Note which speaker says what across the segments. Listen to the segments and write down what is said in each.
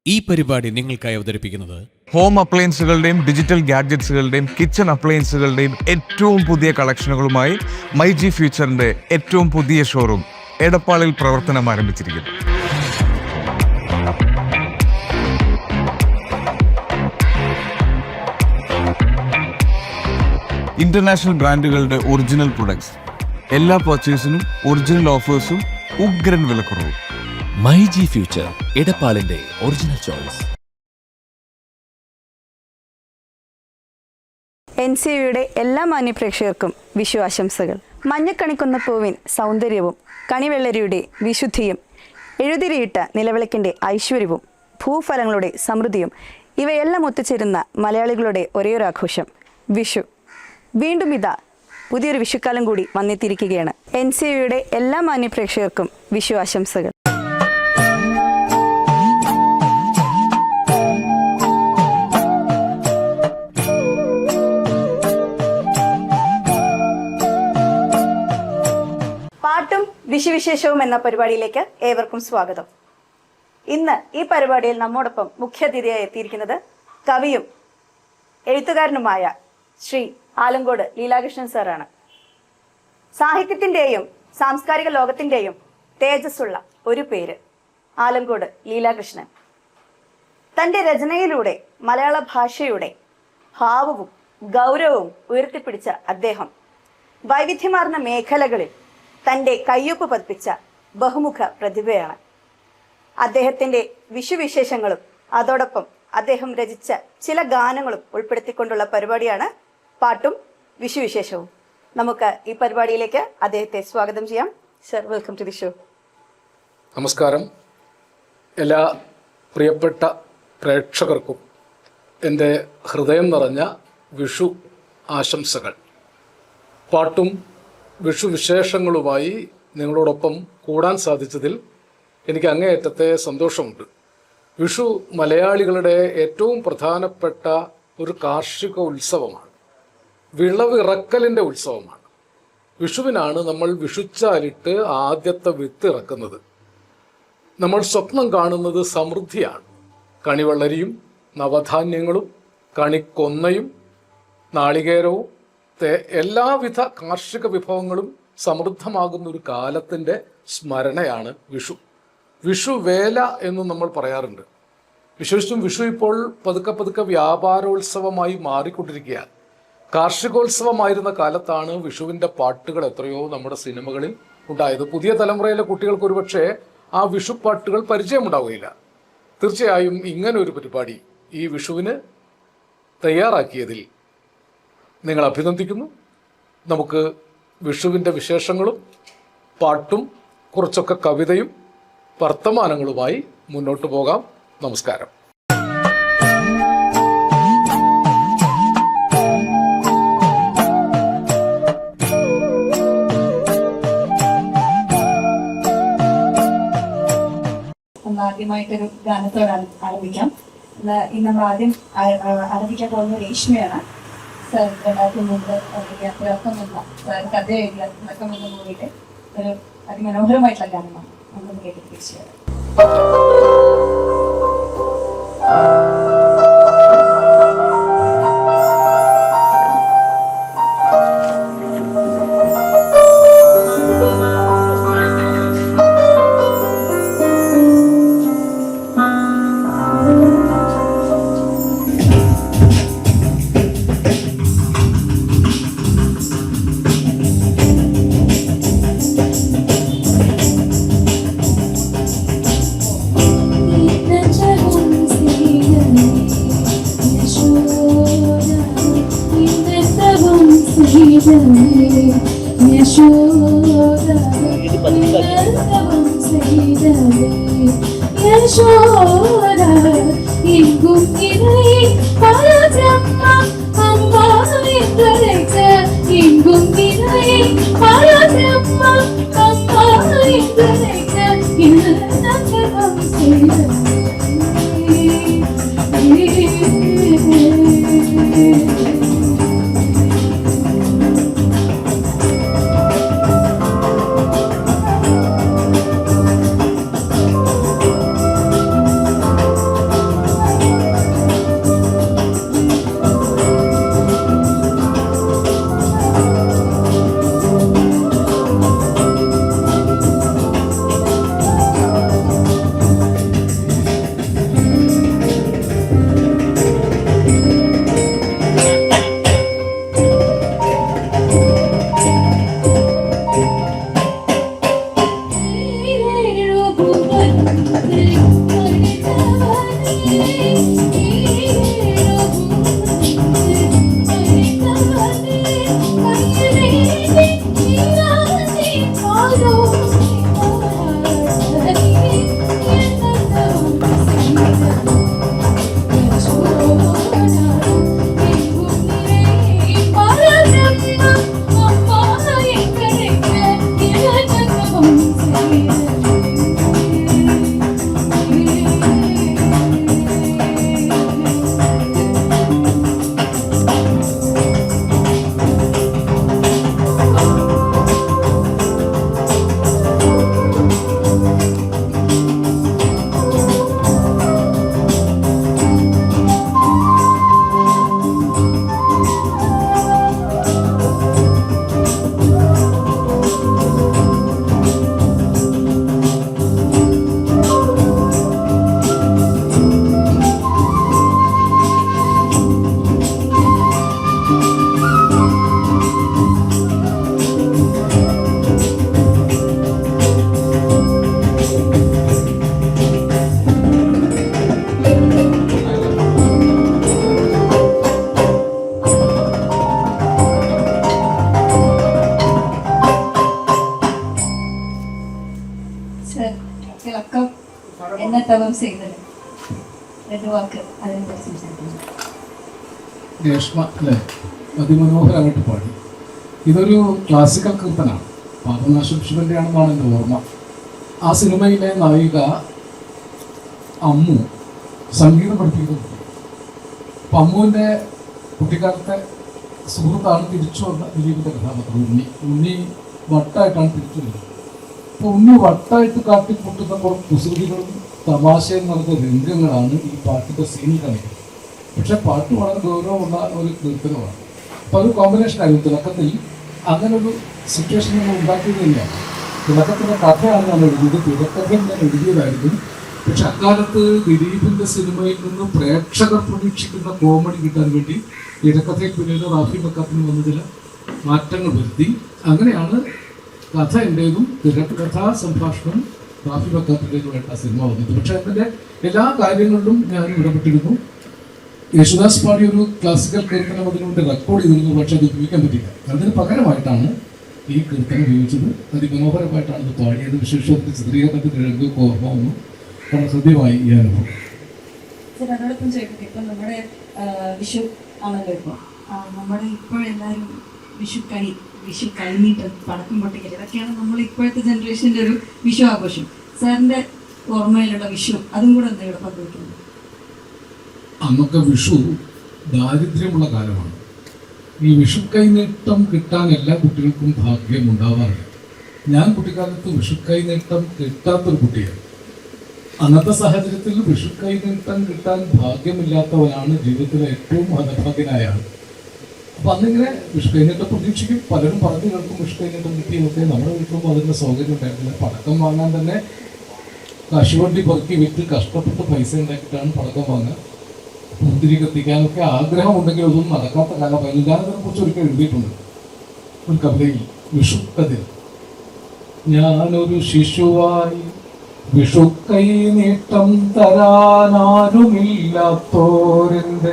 Speaker 1: ഈ പരിപാടി നിങ്ങൾക്കായി അവതരിപ്പിക്കുന്നത്
Speaker 2: ഹോം അപ്ലയൻസുകളുടെയും ഡിജിറ്റൽ ഗാഡ്ജറ്റ്സുകളുടെയും കിച്ചൺ അപ്ലയൻസുകളുടെയും ഏറ്റവും പുതിയ കളക്ഷനുകളുമായി മൈജി ഫ്യൂച്ചറിന്റെ ഏറ്റവും പുതിയ ഷോറൂം എടപ്പാളിൽ പ്രവർത്തനം ആരംഭിച്ചിരിക്കുന്നു. ഇന്റർനാഷണൽ ബ്രാൻഡുകളുടെ ഒറിജിനൽ പ്രൊഡക്ട്സ്, എല്ലാ പർച്ചേസിനും ഒറിജിനൽ ഓഫേഴ്സും ഉഗ്രൻ വിലക്കുറവും.
Speaker 3: മൈജി ഫ്യൂച്ചർ, എടപ്പാളിന്റെ ഒറിജിനൽ ചോയ്സ്.
Speaker 4: NCVയുടെ എല്ലാ മാന്യപ്രേക്ഷകർക്കും വിഷു ആശംസകൾ. മഞ്ഞക്കണിക്കുന്ന പൂവിൻ സൗന്ദര്യവും കണിവെള്ളരിയുടെ വിശുദ്ധിയും എഴുതിരിയിട്ട നിലവിളക്കിൻ്റെ ഐശ്വര്യവും ഭൂഫലങ്ങളുടെ സമൃദ്ധിയും ഇവയെല്ലാം ഒത്തുചേരുന്ന മലയാളികളുടെ ഒരേയൊരു ആഘോഷം വിഷു. വീണ്ടും ഇതാ പുതിയൊരു വിഷുക്കാലം കൂടി വന്നെത്തിയിരിക്കുകയാണ്. NCVയുടെ എല്ലാ മാന്യപ്രേക്ഷകർക്കും വിഷു ആശംസകൾ. പാട്ടും വിഷുവിശേഷവും എന്ന പരിപാടിയിലേക്ക് ഏവർക്കും സ്വാഗതം. ഇന്ന് ഈ പരിപാടിയിൽ നമ്മോടൊപ്പം മുഖ്യാതിഥിയായി എത്തിയിരിക്കുന്നത് കവിയും എഴുത്തുകാരനുമായ ശ്രീ ആലങ്കോട് ലീലാകൃഷ്ണൻ സാറാണ്. സാഹിത്യത്തിൻ്റെയും സാംസ്കാരിക ലോകത്തിൻ്റെയും തേജസ്സുള്ള ഒരു പേര് ആലങ്കോട് ലീലാകൃഷ്ണൻ. തൻ്റെ രചനയിലൂടെ മലയാള ഭാഷയുടെ ഭാവവും ഗൗരവവും ഉയർത്തിപ്പിടിച്ച അദ്ദേഹം വൈവിധ്യമാർന്ന മേഖലകളിൽ തൻ്റെ കയ്യൊപ്പ് പതിപ്പിച്ച ബഹുമുഖ പ്രതിഭയാണ്. അദ്ദേഹത്തിൻ്റെ വിഷുവിശേഷങ്ങളും അതോടൊപ്പം അദ്ദേഹം രചിച്ച ചില ഗാനങ്ങളും ഉൾപ്പെടുത്തിക്കൊണ്ടുള്ള പരിപാടിയാണ് പാട്ടും വിഷുവിശേഷവും. നമുക്ക് ഈ പരിപാടിയിലേക്ക് അദ്ദേഹത്തെ സ്വാഗതം ചെയ്യാം. Sir, welcome to the show.
Speaker 5: നമസ്കാരം. എല്ലാ പ്രിയപ്പെട്ട പ്രേക്ഷകർക്കും എൻ്റെ ഹൃദയം നിറഞ്ഞ വിഷു ആശംസകൾ. പാട്ടും വിഷുവിശേഷങ്ങളുമായി നിങ്ങളോടൊപ്പം കൂടാൻ സാധിച്ചതിൽ എനിക്ക് അങ്ങേയറ്റത്തെ സന്തോഷമുണ്ട്. വിഷു മലയാളികളുടെ ഏറ്റവും പ്രധാനപ്പെട്ട ഒരു കാർഷിക ഉത്സവമാണ്, വിളവിറക്കലിൻ്റെ ഉത്സവമാണ്. വിഷുവിനാണ് നമ്മൾ വിഷുച്ചാലിട്ട് ആദ്യത്തെ വിത്ത് ഇറക്കുന്നത്. നമ്മൾ സ്വപ്നം കാണുന്നത് സമൃദ്ധിയാണ്. കണിവെള്ളരിയും നവധാന്യങ്ങളും കണിക്കൊന്നയും നാളികേരവും എല്ലാവിധ കാർഷിക വിഭവങ്ങളും സമൃദ്ധമാകുന്ന ഒരു കാലത്തിൻ്റെ സ്മരണയാണ് വിഷു. വിഷുവേല എന്ന് നമ്മൾ പറയാറുണ്ട്. വിശേഷിച്ചും വിഷു ഇപ്പോൾ പതുക്കെ പതുക്കെ വ്യാപാരോത്സവമായി മാറിക്കൊണ്ടിരിക്കുകയാണ്. കാർഷികോത്സവമായിരുന്ന കാലത്താണ് വിഷുവിൻ്റെ പാട്ടുകൾ എത്രയോ നമ്മുടെ സിനിമകളിൽ ഉണ്ടായത്. പുതിയ തലമുറയിലെ കുട്ടികൾക്ക് ഒരുപക്ഷെ ആ വിഷുപ്പാട്ടുകൾ പരിചയമുണ്ടാവുകയില്ല. തീർച്ചയായും ഇങ്ങനൊരു പരിപാടി ഈ വിഷുവിന് തയ്യാറാക്കിയതിൽ നിങ്ങൾ അഭിനന്ദിക്കുന്നു. നമുക്ക് വിഷുവിൻ്റെ വിശേഷങ്ങളും പാട്ടും കുറച്ചൊക്കെ കവിതയും വർത്തമാനങ്ങളുമായി മുന്നോട്ട് പോകാം. നമസ്കാരം.
Speaker 6: ആദ്യമായിട്ടൊരു ഗാനത്തോട് ആരംഭിക്കാം. ഇന്ന് നമ്മൾ ആദ്യം ആരംഭിക്കാൻ പോകുന്ന രേഷ്മയാണ്. സാർ 2003 പിറക്കുന്നില്ല സാർ കഥ എഴുതിയ പിറക്കുമെന്ന മൂവിയുടെ ഒരു അതിമനോഹരമായിട്ടുള്ള ഗാനമാണ്. നമ്മൾ കേട്ടിട്ട് തിരിച്ചു വരാം. തിളക്കം എന്നെ തവം ചെയ്തത് രണ്ട് വാക്ക് അതിനെക്കുറിച്ച് സംസാരിക്കുന്നു.
Speaker 5: രേഷ്മ അല്ലേ അതിമനോഹരമായിട്ട് പാടി. ഇതൊരു ക്ലാസിക്കൽ കീർത്തനാണ്. പാപനാശം ശിവന്റെ ആണെന്നാണ് എൻ്റെ ഓർമ്മ. ആ സിനിമയിലെ നായിക അമ്മു സംഗീതം പഠിപ്പിക്കുന്നു. അപ്പം അമ്മുവിൻ്റെ കുട്ടിക്കാലത്തെ സുഹൃത്താണ് തിരിച്ചു വന്ന ദിലീപിൻ്റെ കഥാപാത്രം ഉണ്ണി വട്ടായിട്ടാണ് തിരിച്ചു വരുന്നത്. അപ്പോൾ ഉണ്ണി വട്ടായിട്ട് കാട്ടിക്കൂട്ടുന്ന കുറച്ച് കുസൃതികളും തമാശയും നടന്ന രംഗങ്ങളാണ് ഈ പാട്ടിൻ്റെ സീനിൽ കാണിക്കുന്നത്. പക്ഷെ പാട്ട് വളരെ ഗൗരവമുള്ള ഒരു കീർത്തനമാണ്. അപ്പോൾ അത് കോമ്പിനേഷനായിരുന്നു. തിളക്കത്തിൽ അങ്ങനെ ഒരു സിറ്റുവേഷൻ നമ്മൾ ഉണ്ടാക്കിയത് തന്നെയാണ്. തിളക്കത്തിൻ്റെ കഥയാണ് ഞാൻ എഴുതിയത്, തിളക്കത്തിൽ ഞാൻ എഴുതിയതായിരുന്നു. പക്ഷെ അക്കാലത്ത് ദിലീപിൻ്റെ സിനിമയിൽ നിന്ന് പ്രേക്ഷകർ പ്രതീക്ഷിക്കുന്ന കോമഡി കിട്ടാൻ വേണ്ടി തിരക്കഥയിൽ പിന്നീട് റാഫി ബക്കാത്തിന് വന്ന ചില മാറ്റങ്ങൾ വരുത്തി. അങ്ങനെയാണ് കഥ എൻ്റേതും തിരക്കഥാ സംഭാഷണം റാഫി ബക്കാത്തിൻ്റെതുമായിട്ട് ആ സിനിമ വന്നത്. പക്ഷെ അതിൻ്റെ എല്ലാ കാര്യങ്ങളിലും ഞാൻ ഇടപെട്ടിരുന്നു. യേശുദാസ് പാടിയ ഒരു ക്ലാസിക്കൽ കീർത്തനം അതിനുവേണ്ടി റെക്കോർഡ് ചെയ്തിരുന്നു. പക്ഷെ അത് ഉപയോഗിക്കാൻ പറ്റില്ല. അതിന് പകരമായിട്ടാണ് ഈ കീർത്തനം ഉപയോഗിച്ചത്. അതിമനോഹരമായിട്ടാണ് ഇത് പാടിയത്. വിശേഷത്തിൽ ചിത്രീകരണത്തിന് രംഗമൊക്കെ ഓർമ്മ വന്നു. വളരെ ഹൃദ്യമായി ഈ അനുഭവം.
Speaker 6: അതോടൊപ്പം ചോദിക്കട്ടെ, ഇപ്പം നമ്മുടെ വിഷു ആണല്ലോ ഇപ്പോൾ. നമ്മുടെ ഇപ്പോഴെല്ലാവരും വിഷു കഴിഞ്ഞിട്ട് പടക്കം പൊട്ടിക്കൽ, ഇതൊക്കെയാണ് നമ്മൾ ഇപ്പോഴത്തെ ജനറേഷൻ്റെ ഒരു വിഷു ആഘോഷം. സാറിൻ്റെ ഓർമ്മയിലുള്ള വിഷു അതും കൂടെ എന്തെങ്കിലും പങ്കുവയ്ക്കുന്നത്?
Speaker 5: അന്നൊക്കെ വിഷു ദാരിദ്ര്യമുള്ള കാലമാണ്. ഈ വിഷു കൈനീട്ടം കിട്ടാൻ എല്ലാ കുട്ടികൾക്കും ഭാഗ്യം ഉണ്ടാവാറില്ല. ഞാൻ കുട്ടിക്കാലത്ത് വിഷു കൈനീട്ടം കിട്ടാത്തൊരു കുട്ടിയാണ്. അന്നത്തെ സാഹചര്യത്തിൽ വിഷു കൈനീട്ടം കിട്ടാൻ ഭാഗ്യമില്ലാത്തവനാണ് ജീവിതത്തിലെ ഏറ്റവും ഹതഭാഗ്യനായ ആൾ. അപ്പം അന്നിങ്ങനെ വിഷു കൈനീട്ടം പ്രതീക്ഷിക്കും. പലരും പറഞ്ഞു കേൾക്കും വിഷു കൈനീട്ടം കിട്ടിയൊക്കെ. നമ്മുടെ വീട്ടിലും അതിൻ്റെ സൗകര്യം ഉണ്ടായിരുന്നില്ല. പടക്കം വാങ്ങാൻ തന്നെ കശുവണ്ടി പെറുക്കി വിറ്റ് കഷ്ടപ്പെട്ട് പൈസ ഉണ്ടാക്കിയിട്ടാണ് പടക്കം വാങ്ങുക. മുന്തിരി കത്തിക്കാനൊക്കെ ആഗ്രഹമുണ്ടെങ്കിൽ ഒന്നും നടക്കാത്ത കാലം. എല്ലാത്തിനെ കുറിച്ച് ഒരിക്കൽ എഴുതിയിട്ടുണ്ട് ഒരു കവിതയിൽ, വിഷു കഥ. ഞാനൊരു ശിശുവായി വിഷു കൈ നീട്ടം തരാനാരുമില്ലാത്തോരെൻ്റെ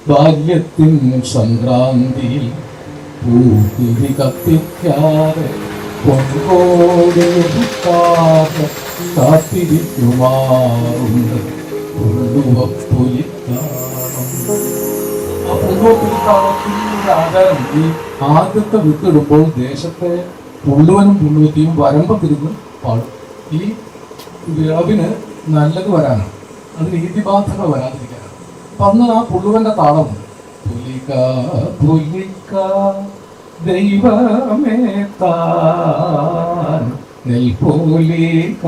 Speaker 5: ബാല്യത്തിൻ സംക്രാന്തിയിൽ പൂത്തിരി കത്തിക്കാതെ പൊങ്കോടെ കാത്തിരിക്കുമാറുണ്ട് പുള്ളുവപ്പുലിക്കാണത്തിന്റെ ആചാരം. ഈ ആദ്യത്തെ വിത്തിടുമ്പോൾ ദേശത്തെ പുള്ളുവനും പുള്ളുവത്തിയും വരമ്പത്തിരുന്ന് പാടും. ഈ വിളവിന് നല്ലത് വരാനാണ്, അതിന് ഈതിബാധകൾ വരാതിരിക്കാനാണ്. അപ്പൊ അന്ന് ആ പുള്ളുവന്റെ താളമുണ്ട്. പുലിക്ക പുലിക്ക ദൈവമേ താൻ നെൽപൂലിക്ക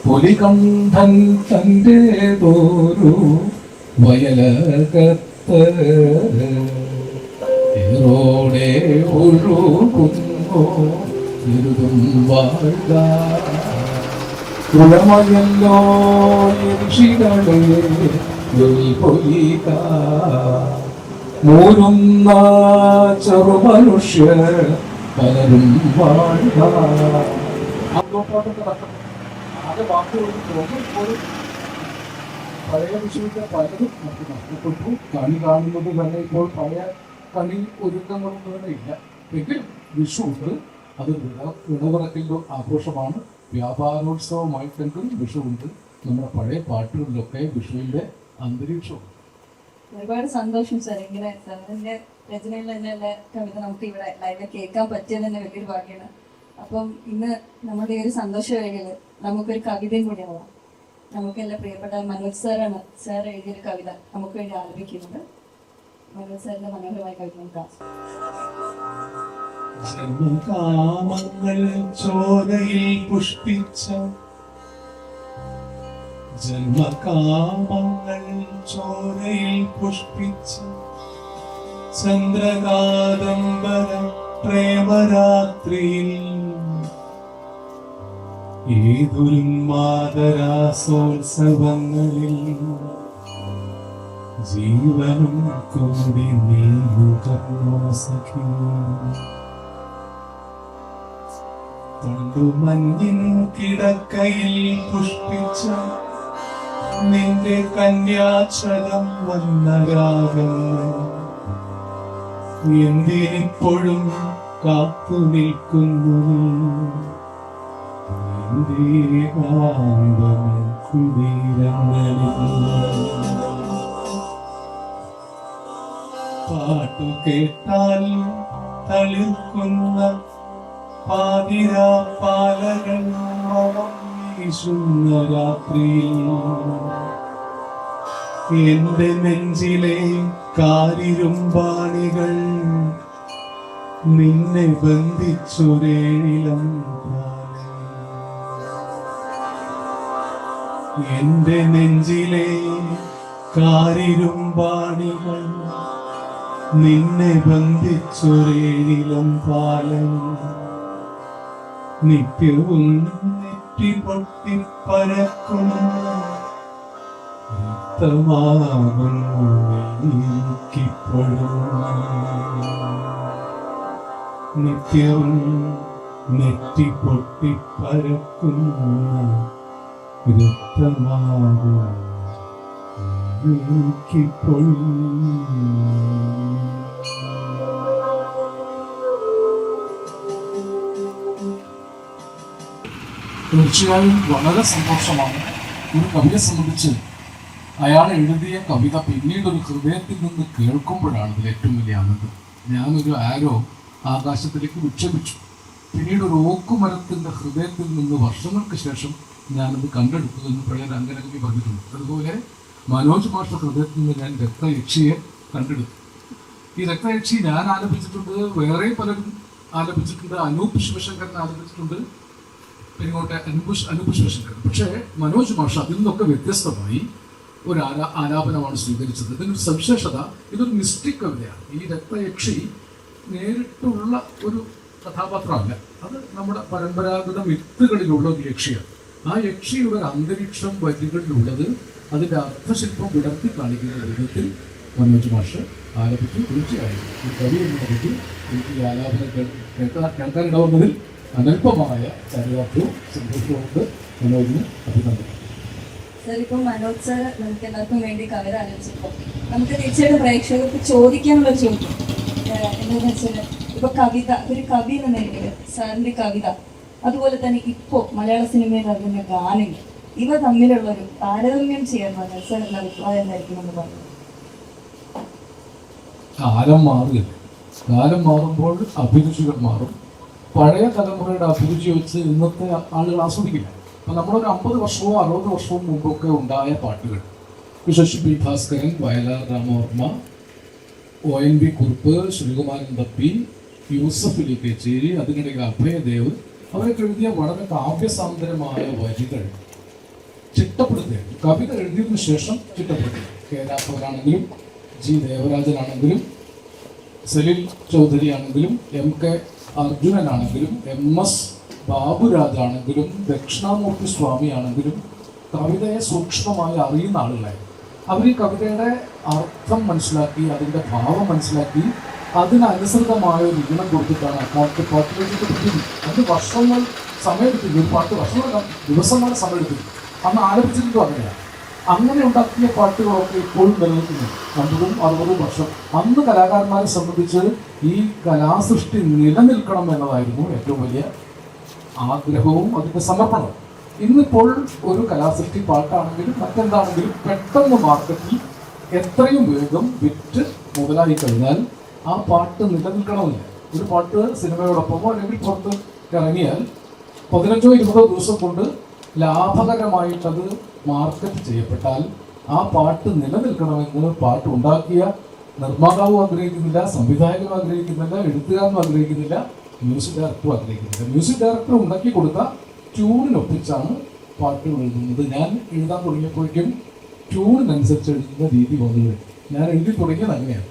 Speaker 5: പുലികണ്ഠൻ തൻ്റെതോരു വയലകത്ത് ഏറോടെ ഒഴുകുന്നു ഇരുതും വാഴ്ക ഉളമയല്ലോ ഋഷികളെ പൊലിക മൂരുന്ന ചെറുമനുഷ്യർ പലരും വാഴ്ക. പഴയ വിഷുവിൻ്റെ പലതും നമുക്ക് നഷ്ടപ്പെട്ടു. കണി കാണുന്നത് തന്നെ ഇപ്പോൾ പഴയ കണി ഒരുക്കങ്ങളൊന്നും തന്നെ ഇല്ല. എങ്കിലും വിഷു ഉണ്ട്, അത് വിളവിറക്കലിൻ്റെ ആഘോഷമാണ്. വ്യാപാരോത്സവമായിട്ടെങ്കിലും വിഷു ഉണ്ട്. നമ്മുടെ പഴയ പാട്ടുകളിലൊക്കെ വിഷുവിൻ്റെ അന്തരീക്ഷമുണ്ട്.
Speaker 6: ഒരുപാട് സന്തോഷം സാർ. ഇങ്ങനെ സാറിന്റെ രചനയിൽ തന്നെയുള്ള കവിത നമുക്ക് ഇവിടെ ലൈവിൽ കേൾക്കാൻ പറ്റിയത് തന്നെ വലിയൊരു ഭാഗ്യമാണ്. അപ്പം ഇന്ന് നമ്മുടെ ഈ ഒരു സന്തോഷ വേളയിൽ നമുക്കൊരു കവിതയും കൂടി ആവാം. നമുക്കെല്ലാം പ്രിയപ്പെട്ട മനോജ് സാറാണ് സാർ എഴുതിയൊരു കവിത നമുക്ക് വേണ്ടി ആലപിക്കുന്നത്. മനോജ് സാറിന്റെ മനോഹരമായ കവിത നോക്കാം.
Speaker 7: ജന്മകാമങ്ങൾ ചോരയിൽ പുഷ്പിച്ച ജന്മകാമങ്ങൾ ചോരയിൽ പുഷ്പിച്ച ചന്ദ്രകാദംബര പ്രേമരാത്രിയിൽ ഏതൊരുന്മാദരാസോത്സവങ്ങളിൽ ജീവനും കൂടി നീങ്ങുകർണോ സഖി. തൊണ്ടുമഞ്ഞിൻ കിടക്കയിൽ പുഷ്പിച്ച നിന്റെ കന്യാചലം വന്ന രാഗങ്ങൾ എന്തിനിപ്പോഴും കാത്തു നിൽക്കുന്നു നിന്റെ പാട്ടു കേട്ടാൽ തളിർക്കുന്ന പാതിരാ പാലകൾ മണം വീശുന്ന രാത്രിയിൽ എന്റെ നെഞ്ചിലെ കാരിരുമ്പാണികൾ നിന്നെ ബന്ധിച്ചൊരേഴിലം എന്റെ നെഞ്ചിലെ കാരിരുമ്പാണികൾ നിന്നെ ബന്ധിച്ചൊരേഴിലം പാലം നിത്യവും നെറ്റി പൊട്ടിപ്പരക്കുന്നു രക്തമാകുന്നു എനിക്കിപ്പോഴും നിത്യവും നെറ്റി പൊട്ടിപ്പരക്കുന്നു രക്തമാകുന്നു എനിക്കിപ്പോഴും.
Speaker 5: തീർച്ചയായും വളരെ സന്തോഷമാണ്. ഒരു കവിയെ സംബന്ധിച്ച് അയാൾ എഴുതിയ കവിത പിന്നീട് ഒരു ഹൃദയത്തിൽ നിന്ന് കേൾക്കുമ്പോഴാണ് ഇതിൽ ഏറ്റവും വലിയ ആനന്ദം. ഞാനൊരു ആരോ ആകാശത്തിലേക്ക് വിക്ഷേപിച്ചു. പിന്നീട് ഒരു ഓക്കുമരത്തിൻ്റെ ഹൃദയത്തിൽ നിന്ന് വർഷങ്ങൾക്ക് ശേഷം ഞാനത് കണ്ടെടുത്തു എന്ന് പഴയ രംഗനകവി പറഞ്ഞിട്ടുണ്ട്. അതുപോലെ മനോജ് മാഷ്ട ഹൃദയത്തിൽ നിന്ന് ഞാൻ രക്തയക്ഷിയെ കണ്ടെടുത്തു. ഈ രക്തയക്ഷി ഞാൻ ആലപിച്ചിട്ടുണ്ട്, വേറെ പലരും ആലപിച്ചിട്ടുണ്ട്, അനൂപ് ശിവശങ്കരൻ ആലപിച്ചിട്ടുണ്ട്, പിന്നോട്ടെ അനൂപ് ശിവശങ്കരൻ. പക്ഷേ മനോജ് മാഷ അതിൽ നിന്നൊക്കെ വ്യത്യസ്തമായി ഒരു ആലാപനമാണ് സ്വീകരിച്ചത്. ഇതിനൊരു സവിശേഷത, ഇതൊരു മിസ്റ്റിക് കവിതയാണ്. ഈ രക്തയക്ഷി നേരിട്ടുള്ള ഒരു കഥാപാത്രമല്ല, അത് നമ്മുടെ പരമ്പരാഗത മിത്തുകളിലുള്ള ഒരു യക്ഷിയാണ്. ആ യക്ഷിയുടെ ഒരു അന്തരീക്ഷം വരികളിലുള്ളത് അതിൻ്റെ അർത്ഥശില്പം വിടർത്തി കാണിക്കുന്ന വിധത്തിൽ മനോജ് മാഷ് ആലപിച്ചു. തീർച്ചയായും ഈ കവി എന്ന നിലയ്ക്ക് എനിക്ക് ഈ ആലാപനം കേൾക്കാനിടവന്നതിൽ അനൽപമായ ചരിതാർത്ഥവും സന്തോഷവുമുണ്ട്. മനോജിന് അഭിനന്ദനം.
Speaker 6: സാർ, ഇപ്പം മനോജ് സാർ നമുക്ക് എല്ലാവർക്കും വേണ്ടി കവിത ആലോചിച്ചപ്പോൾ നമുക്ക് തീർച്ചയായിട്ടും പ്രേക്ഷകർക്ക് ചോദിക്കാനുള്ള ചോദ്യം എന്താണെന്ന് വെച്ചാൽ, ഇപ്പൊ കവിത, ഒരു കവി എന്ന നിലയിൽ സാറിന്റെ കവിത, അതുപോലെ തന്നെ ഇപ്പോൾ മലയാള സിനിമയിൽ ഇറങ്ങുന്ന ഗാനങ്ങൾ, ഇവ തമ്മിലുള്ള ഒരു താരതമ്യം ചെയ്യാൻ പറഞ്ഞാൽ സാറിന്റെ അഭിപ്രായം എന്തായിരിക്കും എന്ന് പറഞ്ഞു?
Speaker 5: കാലം മാറുകയല്ലേ, കാലം മാറുമ്പോൾ അഭിരുചികൾ മാറും. പഴയ തലമുറയുടെ അഭിരുചി വെച്ച് ഇന്നത്തെ ആളുകൾ ആസ്വദിക്കില്ല. അപ്പം നമ്മളൊരു 50 വർഷവും 60 വർഷവും മുമ്പൊക്കെ ഉണ്ടായ പാട്ടുകൾ, ശശി പി ഭാസ്കരൻ, വയലാർ രാമവർമ്മ, ONV കുറുപ്പ്, ശ്രീകുമാരൻ തപ്പി, യൂസഫ് അലി കേച്ചേരി, അതിനിടയിൽ അഭയദേവ്, അവരൊക്കെ എഴുതിയ വളരെ കാവ്യസാന്ദ്രമായ വരികൾ ചിട്ടപ്പെടുത്തുകയാണ്. കവിത എഴുതിയതിനു ശേഷം ചിട്ടപ്പെടുത്തുക. കെ രാഘവനാണെങ്കിലും ജി ദേവരാജനാണെങ്കിലും സലിൽ ചൗധരി ആണെങ്കിലും MK അർജുനനാണെങ്കിലും MS ബാബുരാജാണെങ്കിലും ദക്ഷിണാമൂർത്തി സ്വാമി ആണെങ്കിലും കവിതയെ സൂക്ഷ്മമായി അറിയുന്ന ആളുകളായി അവർ ഈ കവിതയുടെ അർത്ഥം മനസ്സിലാക്കി, അതിൻ്റെ ഭാവം മനസ്സിലാക്കി, അതിനനുസൃതമായ ഒരു ഈണം കൊടുത്തിട്ടാണ് അക്കാലത്ത് പാട്ടുകൾക്ക് പറ്റുന്നത്. അത് വർഷങ്ങൾ സമയമെടുത്തില്ല. ഒരു പാട്ട് വർഷങ്ങൾ ദിവസങ്ങൾ സമയമെടുത്തില്ല. അന്ന് ആലപിച്ചിട്ടും അങ്ങനെയാണ്. അങ്ങനെ ഉണ്ടാക്കിയ പാട്ടുകളൊക്കെ ഇപ്പോഴും നിലനിൽക്കുന്നു. 50-60 വർഷം അന്ന് കലാകാരന്മാരെ സംബന്ധിച്ച് ഈ കലാസൃഷ്ടി നിലനിൽക്കണം എന്നതായിരുന്നു ഏറ്റവും വലിയ ആഗ്രഹവും അതിൻ്റെ സമർപ്പണവും. ഇന്നിപ്പോൾ ഒരു കലാസൃഷ്ടി പാട്ടാണെങ്കിലും മറ്റെന്താണെങ്കിലും പെട്ടെന്ന് മാർക്കറ്റിൽ എത്രയും വേഗം വിറ്റ് മുതലായി കഴിഞ്ഞാൽ ആ പാട്ട് നിലനിൽക്കണമെന്നില്ല. ഒരു പാട്ട് സിനിമയോടൊപ്പമോ അല്ലെങ്കിൽ പുറത്ത് ഇറങ്ങിയാൽ 15-20 ദിവസം കൊണ്ട് ലാഭകരമായിട്ടത് മാർക്കറ്റ് ചെയ്യപ്പെട്ടാൽ ആ പാട്ട് നിലനിൽക്കണമെന്ന് പാട്ട് ഉണ്ടാക്കിയ നിർമ്മാതാവും ആഗ്രഹിക്കുന്നില്ല, സംവിധായകനും ആഗ്രഹിക്കുന്നില്ല, എഴുത്തുകാരനും ആഗ്രഹിക്കുന്നില്ല, മ്യൂസിക് ഡയറക്ടറും ആഗ്രഹിക്കുന്നില്ല. മ്യൂസിക് ഡയറക്ടർ ഉണ്ടാക്കി കൊടുത്ത ട്യൂണിനൊപ്പിച്ചാണ് പാട്ടുകൾ എഴുതുന്നത്. ഞാൻ എഴുതാൻ തുടങ്ങിയപ്പോഴേക്കും ട്യൂണിനനുസരിച്ച് എഴുതുന്ന രീതി വന്നത്. ഞാൻ എഴുതി തുടങ്ങിയത് അങ്ങനെയാണ്.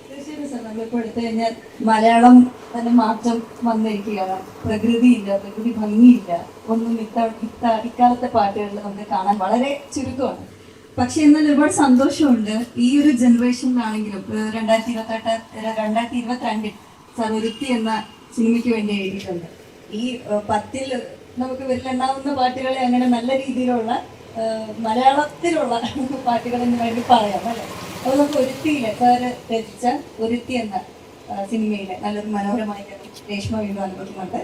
Speaker 6: തീർച്ചയായിട്ടും സാർ, നമ്മളിപ്പോൾ എടുത്തു കഴിഞ്ഞാൽ മലയാളം തന്നെ മാറ്റം വന്നിരിക്കുകയാണ്. പ്രകൃതിയില്ല, പ്രകൃതി ഭംഗിയില്ല, ഒന്നും ഇക്കാലത്തെ പാട്ടുകളിൽ നമുക്ക് കാണാൻ വളരെ ചുരുക്കമാണ്. പക്ഷെ എന്നാൽ ഒരുപാട് സന്തോഷമുണ്ട്. ഈ ഒരു ജനറേഷനിലാണെങ്കിലും 2022 സാർ ഒരുത്തി എന്ന സിനിമയ്ക്ക് വേണ്ടി എഴുതിയിട്ടുണ്ട്. ഈ 10ൽ നമുക്ക് വിരലെണ്ണാവുന്ന പാട്ടുകളെ അങ്ങനെ നല്ല രീതിയിലുള്ള മലയാളത്തിലുള്ള പാട്ടുകൾ എന്ന് വേണ്ടി പറയാം അല്ലേ. അപ്പോൾ നമുക്ക് ഒരുത്തിയിലെ സാറ് രചിച്ച ഒരുത്തി എന്ന സിനിമയിലെ നല്ലൊരു മനോഹരമായ രേഷ്മ വീണ്ടും അനുഭവമുണ്ട്.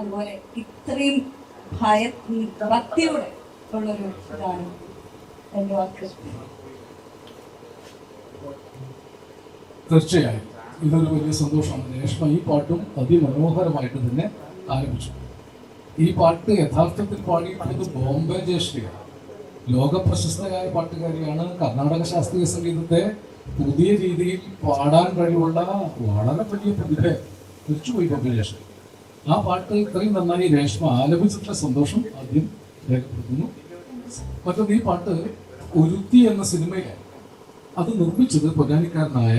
Speaker 6: അതുപോലെ ഇത്രയും ഭക്തിയോടെ ഉള്ളൊരു ഇതാണ് എൻ്റെ വാക്ക്.
Speaker 5: തീർച്ചയായും ഇതൊരു വലിയ സന്തോഷമാണ്. രേഷ്മ ഈ പാട്ടും അതിമനോഹരമായിട്ട് തന്നെ ആരംഭിച്ചു. ഈ പാട്ട് യഥാർത്ഥത്തിൽ പാടിയിട്ടുള്ളത് ബോംബെ ജയശ്രീയാണ്. ലോക പ്രശസ്തയായ പാട്ടുകാരിയാണ്. കർണാടക ശാസ്ത്രീയ സംഗീതത്തെ പുതിയ രീതിയിൽ പാടാൻ കഴിവുള്ള വളരെ വലിയ പ്രതിഭ തിരിച്ചുപോയി ബോംബെ ജയശ്രീ. ആ പാട്ട് ഇത്രയും നന്നായി രേഷ്മ ആലപിച്ചിട്ടുള്ള സന്തോഷം ആദ്യം രേഖപ്പെടുത്തുന്നു. മറ്റൊന്ന്, ഈ പാട്ട് ഒരുത്തി എന്ന സിനിമയിലാണ്. അത് നിർമ്മിച്ചത് പൊന്നാനിക്കാരനായ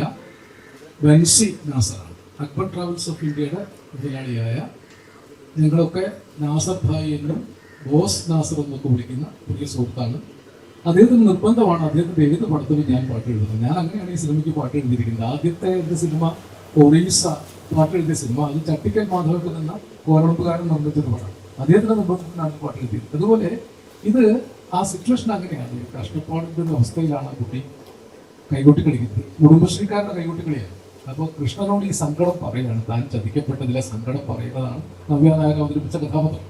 Speaker 5: ബൻസി നാസറാണ്. അക്ബർ ട്രാവൽസ് ഓഫ് ഇന്ത്യയുടെ മുതലാളിയായ, ഞങ്ങളൊക്കെ നാസർ ഭായ് എന്നും ബോസ് നാസർ എന്നൊക്കെ വിളിക്കുന്ന പുതിയ സുഹൃത്താണ്. അദ്ദേഹത്തിന് നിർബന്ധമാണ് അദ്ദേഹത്തിൻ്റെ ഏത് പടത്തിലും ഞാൻ പാട്ട് എഴുതുന്നത്. ഞാൻ അങ്ങനെയാണ് ഈ സിനിമയ്ക്ക് പാട്ട് എഴുതിയിരിക്കുന്നത്. ആദ്യത്തെ എൻ്റെ സിനിമ ഒറീസ പാട്ട് എഴുതിയ സിനിമ, അത് ചട്ടിക്കൽ മാധവത്തിൽ എന്ന കോലമ്പുകാരൻ നിർമ്മിച്ചൊരു പടം. അദ്ദേഹത്തിൻ്റെ നിർബന്ധത്തിനാണ് പാട്ട് എഴുതിയത്. അതുപോലെ ഇത് ആ സിറ്റുവേഷൻ അങ്ങനെയാണ്. കഷ്ടപ്പാടിൻ്റെ അവസ്ഥയിലാണ് ആ കുട്ടി കൈകൊട്ടി കളിക്കുന്നത്. കുടുംബശ്രീക്കാരുടെ കൈകൊട്ടി കളിയാണ്. അപ്പോൾ കൃഷ്ണനോട് ഈ സങ്കടം പറയുകയാണ്, താൻ ചതിക്കപ്പെട്ടതിലെ സങ്കടം പറയുന്നതാണ് നവ്യ നായർ അവതരിപ്പിച്ച കഥാപാത്രം.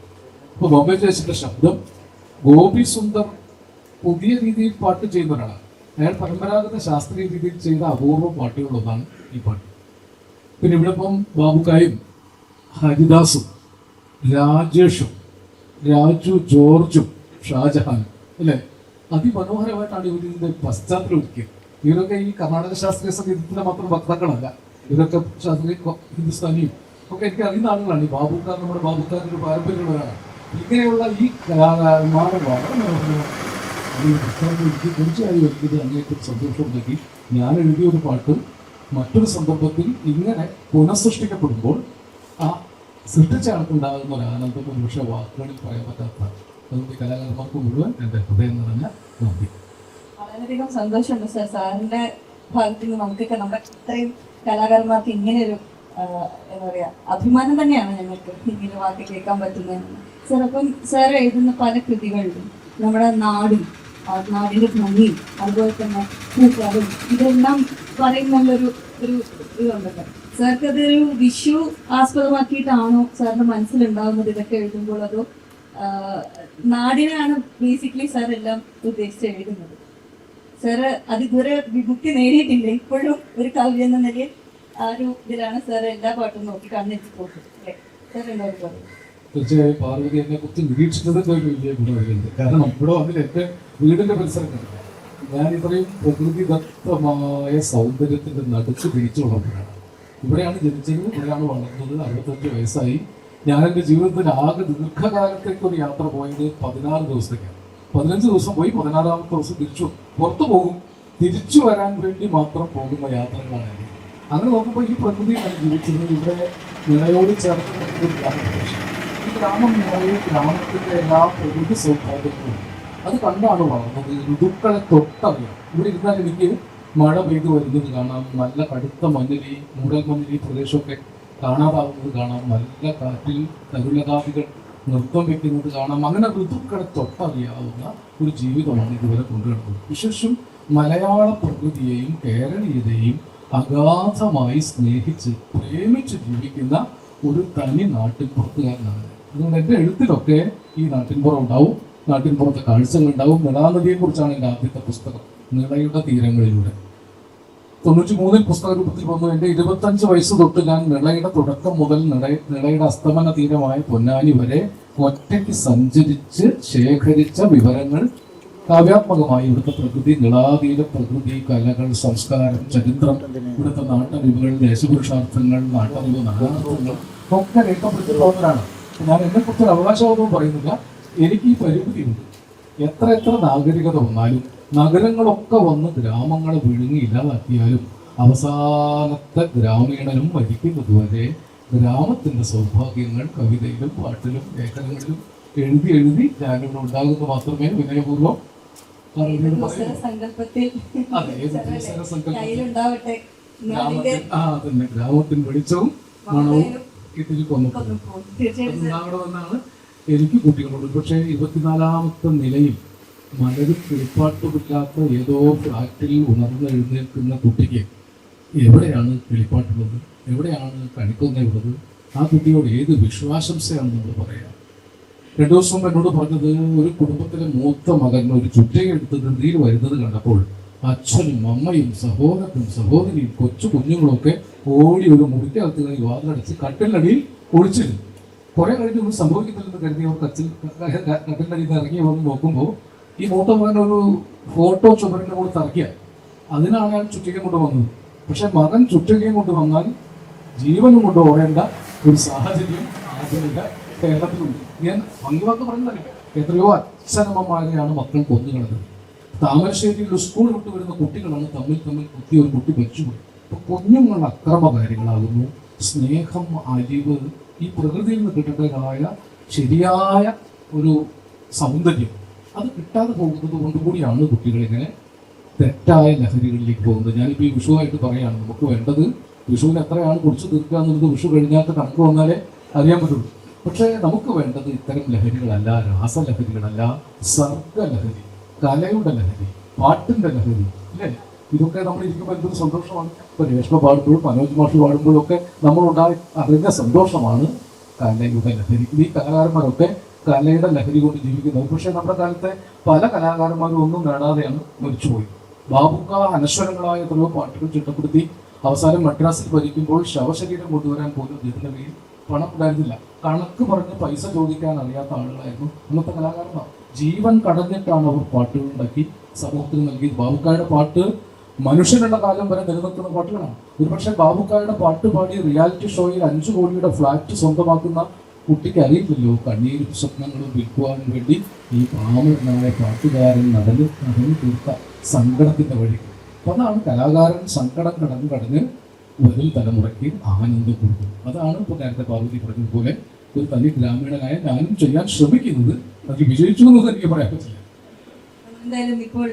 Speaker 5: അപ്പോൾ ബോംബെ ജയസിന്റെ ശബ്ദം, ഗോപി സുന്ദർ പുതിയ രീതിയിൽ പാട്ട് ചെയ്യുന്നവരാണ്. അയാൾ പരമ്പരാഗത ശാസ്ത്രീയ രീതിയിൽ ചെയ്ത അപൂർവ പാട്ടുകളൊന്നാണ് ഈ പാട്ട്. പിന്നെ ഇവിടെ ഇപ്പം ബാബുക്കായും ഹരിദാസും രാജേഷും രാജു ജോർജും ഷാജഹാനും അല്ലേ, അതിമനോഹരമായിട്ടാണ് ഇവർ ഇതിന്റെ പശ്ചാത്തലം ഒരുക്കിയത്. ഇവരൊക്കെ ഈ കർണാടക ശാസ്ത്രീയ സംഗീതത്തിന്റെ മാത്രം വക്താക്കളല്ല, ഇവരൊക്കെ ശാസ്ത്രീയ ഹിന്ദുസ്ഥാനിയും ഒക്കെ എനിക്ക് അറിയുന്ന ആളുകളാണ്. ഈ ബാബുക്കാർ, നമ്മുടെ ബാബുക്കാരുടെ ഒരു പാരമ്പര്യമുള്ളവരാണ്. ഇങ്ങനെയുള്ള ഈ കലാകാരന്മാരെ വളരെ മനോഹരമാണ് എനിക്ക് തീർച്ചയായും എനിക്കിത് അങ്ങേറ്റം സന്തോഷമുണ്ടെങ്കിൽ ഞാൻ എഴുതിയ ഒരു പാട്ട് മറ്റൊരു സന്ദർഭത്തിൽ ഇങ്ങനെ പുനഃസൃഷ്ടിക്കപ്പെടുമ്പോൾ ആ സൃഷ്ടിച്ച ആൾക്കുണ്ടാകുന്ന ഒരു ആനന്ദം ഒരു പക്ഷേ വാക്കുകളിൽ പറയാൻ പറ്റാത്തതാണ്. അതുകൊണ്ട് കലാകാരന്മാർക്ക് മുഴുവൻ എൻ്റെ ഹൃദയം നിറഞ്ഞ നന്ദി.
Speaker 6: വളരെയധികം സന്തോഷമുണ്ട് സാർ, സാറിന്റെ ഭാഗത്ത് നിന്ന് നമുക്കൊക്കെ നമ്മുടെ ഇത്രയും കലാകാരന്മാർക്ക് ഇങ്ങനെയൊരു എന്താ പറയാ അഭിമാനം തന്നെയാണ് ഞങ്ങൾക്ക് ഇങ്ങനെ വാക്ക് കേൾക്കാൻ പറ്റുന്നതെന്ന്. സാർ, അപ്പം സാർ എഴുതുന്ന പല കൃതികളിലും നമ്മുടെ നാടും നാടിന്റെ ഭംഗിയും അതുപോലെ തന്നെ പൂക്കളും ഇതെല്ലാം പറയുന്നുള്ളൊരു ഇതുണ്ടല്ലോ. സാർക്ക് അതൊരു വിഷു ആസ്പദമാക്കിയിട്ടാണോ സാറിന്റെ മനസ്സിലുണ്ടാകുന്നത് ഇതൊക്കെ എഴുതുമ്പോൾ, അതോ നാടിനെയാണ് ബേസിക്കലി സാർ എല്ലാം ഉദ്ദേശിച്ച് എഴുതുന്നത്? സാറ് അതിതുവരെ വിമുക്തി നേടിയിട്ടില്ല, ഇപ്പോഴും ഒരു കവി എന്ന നിലയിൽ ആ ഒരു ഇതിലാണ് സാർ എല്ലാ പാട്ടും നോക്കി കണ്ണെത്തി പോകുന്നത് അല്ലേ? സാർ എന്നോട് പറയും.
Speaker 5: തീർച്ചയായും പാർവതി എന്നെ കുറിച്ച് നിരീക്ഷിച്ചതൊക്കെ ഒരു വലിയ ഗുണമുണ്ട്. കാരണം ഇവിടെ വന്നിട്ട് എൻ്റെ വീടിൻ്റെ പരിസരത്താണ് ഞാൻ ഇത്രയും പ്രകൃതിദത്തമായ സൗന്ദര്യത്തിൻ്റെ നടുക്ക് തിരിച്ചു വളർന്നതാണ്. ഇവിടെയാണ് ജനിച്ചത്, ഇവിടെയാണ് വളർന്നത്. 65 വയസ്സായി. ഞാൻ എൻ്റെ ജീവിതത്തിൽ ആകെ ദീർഘകാലത്തേക്ക് ഒരു യാത്ര പോയത് 16 ദിവസത്തേക്കാണ്. 15 ദിവസം പോയി, 16ാമത്തെ ദിവസം തിരിച്ചു പുറത്തു പോകും. തിരിച്ചു വരാൻ വേണ്ടി മാത്രം പോകുന്ന യാത്രകളാണ് എനിക്ക്. അങ്ങനെ നോക്കുമ്പോൾ ഈ പ്രകൃതിയാണ് ജീവിച്ചിരുന്നത്. ഇവിടെ നിലയോട് ചേർന്ന് ഒരു ഗ്രാമപ്രദേശം. ഈ ഗ്രാമം നിറയെ ഗ്രാമത്തിൻ്റെ എല്ലാ പ്രകൃതി സൗഭാഗ്യങ്ങളും അത് കണ്ടാണ് വളർന്നത്. ഋതുക്കളെ തൊട്ടറിയാം. ഇവിടെ ഇരുന്നാൽ എനിക്ക് മഴ പെയ്തു വരുന്നത് കാണാം, നല്ല കടുത്ത മഞ്ഞിലി മൂടൽമഞ്ഞിലി പ്രദേശമൊക്കെ കാണാതാവുന്നത് കാണാം, നല്ല കാറ്റിൽ തരുലതാദികൾ നൃത്തം വെക്കുന്നത് കാണാം. അങ്ങനെ ഋതുക്കളെ തൊട്ടറിയാവുന്ന ഒരു ജീവിതമാണ് ഇതുവരെ കൊണ്ടുവരുന്നത്. വിശേഷം മലയാള പ്രകൃതിയെയും കേരളീയതയും അഗാധമായി സ്നേഹിച്ച് പ്രേമിച്ച് ജീവിക്കുന്ന ഒരു തനി നാട്ടിൻപുറത്തുകാരനാണ്. അതുകൊണ്ട് എൻ്റെ എഴുത്തിലൊക്കെ ഈ നാട്ടിൻപുറം ഉണ്ടാവും, നാട്ടിൻപുറത്തെ കാഴ്ചകൾ ഉണ്ടാവും. നിളാനദിയെ കുറിച്ചാണ് എൻ്റെ ആദ്യത്തെ പുസ്തകം, നിളയുടെ തീരങ്ങളിലൂടെ. 93 പുസ്തക രൂപത്തിൽ വന്നു. എൻ്റെ 25 വയസ്സ് തൊട്ട് ഞാൻ നിളയുടെ തുടക്കം മുതൽ നിളയുടെ അസ്തമന തീരമായ പൊന്നാനി വരെ ഒറ്റയ്ക്ക് സഞ്ചരിച്ച് ശേഖരിച്ച വിവരങ്ങൾ കാവ്യാത്മകമായി ഇവിടുത്തെ പ്രകൃതി, നിളാതീര പ്രകൃതി, കലകൾ, സംസ്കാരം, ചരിത്രം, ഇവിടുത്തെ നാട്ടറിവുകൾ, ദേശപുരുഷാർത്ഥങ്ങൾ, നാട്ടറിവ്, നാനാർത്ഥങ്ങൾ ഒക്കെ രേഖപ്പെടുത്തിയിട്ടുള്ളവരാണ്. ഞാൻ എന്നെക്കുറിച്ച് ഒരു അവകാശവാദവും പറയുന്നില്ല. എനിക്ക് ഈ പരിമിതിയുണ്ട്. എത്ര നാഗരികത വന്നാലും നഗരങ്ങളൊക്കെ വന്ന് ഗ്രാമങ്ങളെ വിഴുങ്ങി ഇല്ലാതാക്കിയാലും അവസാനത്തെ ഗ്രാമീണനും മരിക്കുന്നതുവരെ ഗ്രാമത്തിൻ്റെ സൗഭാഗ്യങ്ങൾ കവിതയിലും പാട്ടിലും ലേഖനങ്ങളിലും എഴുതി ഞാനിവിടെ ഉണ്ടാകുന്നത് മാത്രമേ വിനയപൂർവ്വം ഗ്രാമത്തിന് വെളിച്ചവും മണവും ഇതിൽ കൊണ്ടുണ്ടാകണമെന്നാണ് എനിക്ക് കുട്ടികളോട്. പക്ഷേ 24ാമത്തെ നിലയിൽ മലരും കിളിപ്പാട്ടുമില്ലാത്ത ഏതോ ഫ്ലാറ്റിൽ ഉണർന്ന് എഴുന്നേൽക്കുന്ന കുട്ടിക്ക് എവിടെയാണ് കിളിപ്പാട്ടുള്ളത്, എവിടെയാണ് കണിക്കൊന്നയുള്ളത്? ആ കുട്ടിയോട് ഏത് വിശ്വാസംസയാണ് നമ്മൾ പറയാം? 2 ദിവസം എന്നോട് പറഞ്ഞത്, ഒരു കുടുംബത്തിലെ മൂത്ത മകൻ ഒരു ചുറ്റയെടുത്ത് ധൃതിയിൽ വരുന്നത് കണ്ടപ്പോൾ അച്ഛനും അമ്മയും സഹോദരനും സഹോദരിയും കൊച്ചു കുഞ്ഞുങ്ങളൊക്കെ ഓടി ഒരു മുറിക്കകത്ത് കയറി വാതിലടച്ച് കട്ടിലടിയിൽ ഒളിച്ചിരുന്നു. കുറെ കഴിഞ്ഞ് ഒന്നും സംഭവിക്കുന്നില്ലെന്ന് കരുതി അവർക്ക് അച്ഛൻ കട്ടിലടിയിൽ നിന്ന് ഇറങ്ങി വന്ന് നോക്കുമ്പോൾ ഈ മൂത്ത മകൻ ഒരു ഫോട്ടോ ചുമരിൻ്റെ കൂടെ തറക്കിയ. അതിനാണ് ഞാൻ ചുറ്റികയും കൊണ്ട് വന്നത്. പക്ഷെ മകൻ ചുറ്റികയും കൊണ്ട് വന്നാൽ ജീവനും കൊണ്ട് ഓടേണ്ട ഒരു സാഹചര്യം ആധുനിക കേരളത്തിലുണ്ട്. ഞാൻ ഭംഗിവാക്ക് പറഞ്ഞതല്ല, എത്രയോ അച്ഛനമ്മമാരെയാണ് മക്കൾ കൊന്നുകളത്. താമരശ്ശേരിയിൽ സ്കൂൾ വിട്ട് വരുന്ന കുട്ടികളാണ് തമ്മിൽ കുത്തി ഒരു കുട്ടി മരിച്ചുപോയി. അപ്പൊ കുഞ്ഞുങ്ങൾ അക്രമകാരികളാകുന്നു. സ്നേഹം, അലിവ്, ഈ പ്രകൃതിയിൽ നിന്ന് കിട്ടേണ്ടതായ ശരിയായ ഒരു സൗന്ദര്യം അത് കിട്ടാതെ പോകുന്നത് കൊണ്ടുകൂടിയാണ് കുട്ടികളിങ്ങനെ തെറ്റായ ലഹരികളിലേക്ക് പോകുന്നത്. ഞാനിപ്പോൾ ഈ വിഷുവായിട്ട് പറയുകയാണ്, നമുക്ക് വേണ്ടത് വിഷുവിന് എത്രയാണ് കുറിച്ച് തീർക്കുക എന്നുള്ളത് വിഷു കഴിഞ്ഞാൽ കണക്ക് വന്നാലേ അറിയാൻ പറ്റുള്ളൂ. പക്ഷേ നമുക്ക് വേണ്ടത് ഇത്തരം ലഹരികളല്ല, രാസലഹരികളല്ല, സർഗലഹരി, കലയുടെ ലഹരി, പാട്ടിൻ്റെ ലഹരി, അല്ലേ? ഇതൊക്കെ നമ്മൾ ഇരിക്കുമ്പോൾ എന്തൊരു സന്തോഷമാണ്. ഇപ്പൊ രേഷ്മ പാടുമ്പോഴും മനോജ് മാഷ് പാടുമ്പോഴും ഒക്കെ നമ്മളുണ്ടായി അറിഞ്ഞ സന്തോഷമാണ് കലയുടെ ലഹരി. ഈ കലാകാരന്മാരൊക്കെ കലയുടെ ലഹരി കൊണ്ട് ജീവിക്കുന്നത്. പക്ഷേ നമ്മുടെ കാലത്തെ പല കലാകാരന്മാരും ഒന്നും നേടാതെയാണ് മരിച്ചുപോയി. ബാബുക്ക അനശ്വരങ്ങളായ എത്രയോ പാട്ടുകൾ ചിട്ടപ്പെടുത്തി അവസാനം മദ്രാസിൽ ഭരിക്കുമ്പോൾ ശവശരീരം കൊണ്ടുവരാൻ പോലും അദ്ദേഹത്തിന്റെ കയ്യിൽ പണം ഉണ്ടായിരുന്നില്ല. കണക്ക് പറഞ്ഞ് പൈസ ചോദിക്കാൻ അറിയാത്ത ആളുകളായിരുന്നു അന്നത്തെ കലാകാരന്മാർ. ജീവൻ കടഞ്ഞിട്ടാണ് അവർ പാട്ടുകൾ ഉണ്ടാക്കി സമൂഹത്തിന് നൽകിയത്. ബാബുക്കായുടെ പാട്ട് മനുഷ്യനുള്ള കാലം വരെ നിലനിൽക്കുന്ന പാട്ടുകളാണ്. ഒരുപക്ഷെ ബാബുക്കായുടെ പാട്ട് പാടി റിയാലിറ്റി ഷോയിൽ 5 കോടിയുടെ ഫ്ലാറ്റ് സ്വന്തമാക്കുന്ന കുട്ടിക്ക് അറിയില്ലല്ലോ കണ്ണീരും സ്വപ്നങ്ങളും വിൽക്കുവാൻ വേണ്ടി ഈ പാമരനായ പാട്ടുകാരൻ നടന്നു തീർത്ത സങ്കടത്തിന്റെ വഴി. അപ്പൊ അതാണ് കലാകാരൻ സങ്കടം കടഞ്ഞ് വരും തലമുറയ്ക്ക് ആനന്ദം കൊടുക്കും. അതാണ് ഇപ്പോൾ നേരത്തെ പാർവതി പറഞ്ഞതുപോലെ ഒരു തനി ഗ്രാമീണനായ ഞാനും ചെയ്യാൻ ശ്രമിക്കുന്നത്. അത് വിജയിച്ചു എന്ന് എനിക്ക് പറയാൻ പറ്റില്ല.
Speaker 6: എന്തായാലും ഇപ്പോൾ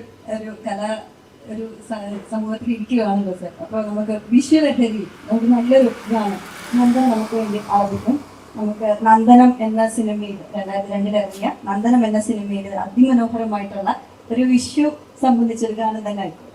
Speaker 6: ഒരു സമൂഹത്തിൽ ഇരിക്കുകയാണല്ലോ സർ. അപ്പോൾ നമുക്ക് വിശ്വലഹരി നമുക്ക് നല്ലൊരു ഗാനം നന്ദനം നമുക്ക് വേണ്ടി ആദ്യം നമുക്ക് നന്ദനം എന്ന സിനിമയിൽ 2002 ഇറങ്ങിയ നന്ദനം എന്ന സിനിമയിൽ അതിമനോഹരമായിട്ടുള്ള ഒരു വിഷു സംബന്ധിച്ചൊരു ഗാനം തന്നെ ആയിക്കോട്ടെ.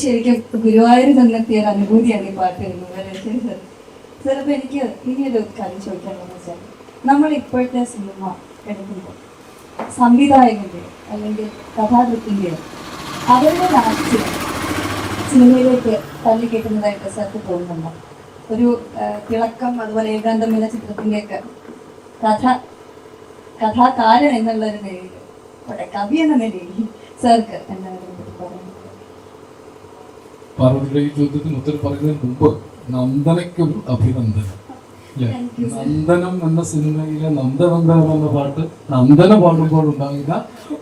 Speaker 6: ശരിക്കും ഗുരുവായൂർ തന്നെത്തിയ ഒരു അനുഭൂതിയാണ് ഈ പാട്ട് കേൾക്കുന്നത്. ശരി സർ. സർ, അപ്പൊ എനിക്ക് ഇനിയൊരു കാര്യം ചോദിക്കാമെന്ന് വെച്ചാൽ നമ്മൾ ഇപ്പോഴത്തെ സിനിമ എടുക്കുമ്പോൾ സംവിധായകന്റെ അല്ലെങ്കിൽ കഥാകൃത്തിന്റെയോ അവരുടെ രാഷ്ട്രീയം സിനിമയിലേക്ക് തള്ളിക്കെട്ടുന്നതായിട്ട് സാർക്ക് തോന്നുന്നുണ്ടോ? ഒരു തിളക്കം അതുപോലെ ഏകാന്തം എന്ന ചിത്രത്തിൻ്റെയൊക്കെ കഥാകാരൻ എന്നുള്ള ഒരു നിലയിൽ കവി എന്ന നിലയിൽ സാർക്ക് എന്താണ് പറയുന്നത്?
Speaker 5: പാർവതിയുടെ ഈ ചോദ്യത്തിന് ഉത്തരം പറയുന്നതിന് മുമ്പ് നന്ദനയ്ക്കൊരു അഭിനന്ദനം. അല്ലേ? നന്ദനം എന്ന സിനിമയിലെ നന്ദനന്ദനം എന്ന പാട്ട് നന്ദന പാടുമ്പോൾ ഉണ്ടാകുന്ന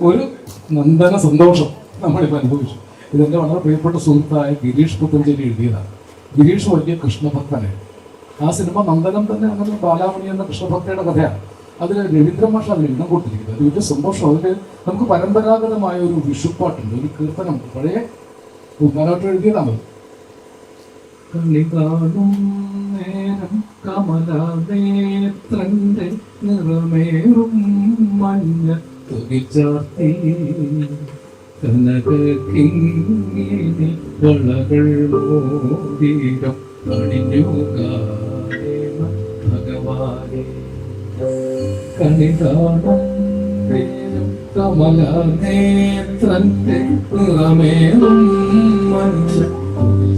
Speaker 5: ഒരു നന്ദന സന്തോഷം നമ്മളിപ്പോൾ അനുഭവിച്ചു. ഇതെൻ്റെ വളരെ പ്രിയപ്പെട്ട സുഹൃത്തായ ഗിരീഷ് പുത്തഞ്ചേരി എഴുതിയതാണ്. ഗിരീഷ് വലിയ കൃഷ്ണഭക്തനാണ്. ആ സിനിമ നന്ദനം തന്നെ അങ്ങനെ ബാലാമണി എന്ന കൃഷ്ണഭക്തയുടെ കഥയാണ്. അതിൽ രവീന്ദ്ര മാഷ അതിൽ ഇടം കൊടുത്തിരിക്കുന്നത്. അത് വലിയ സന്തോഷം. അതിൽ നമുക്ക് പരമ്പരാഗതമായ ഒരു വിഷുപ്പാട്ടുണ്ട്, ഒരു കീർത്തനം, പഴയ ഉമ്മാനായിട്ട് എഴുതിയതാണ്. കളി കാണും നേരം കമലാനേത്രന്റെ നിറമേറും മഞ്ഞ തുകിച്ചാർത്തി കനകിങ്ങിനി വളകൾ മോതിരം പണിഞ്ഞു ഭഗവാനെ കളി കാണും നേരം കമലാനേത്രന്റെ നിറമേറും മഞ്ഞ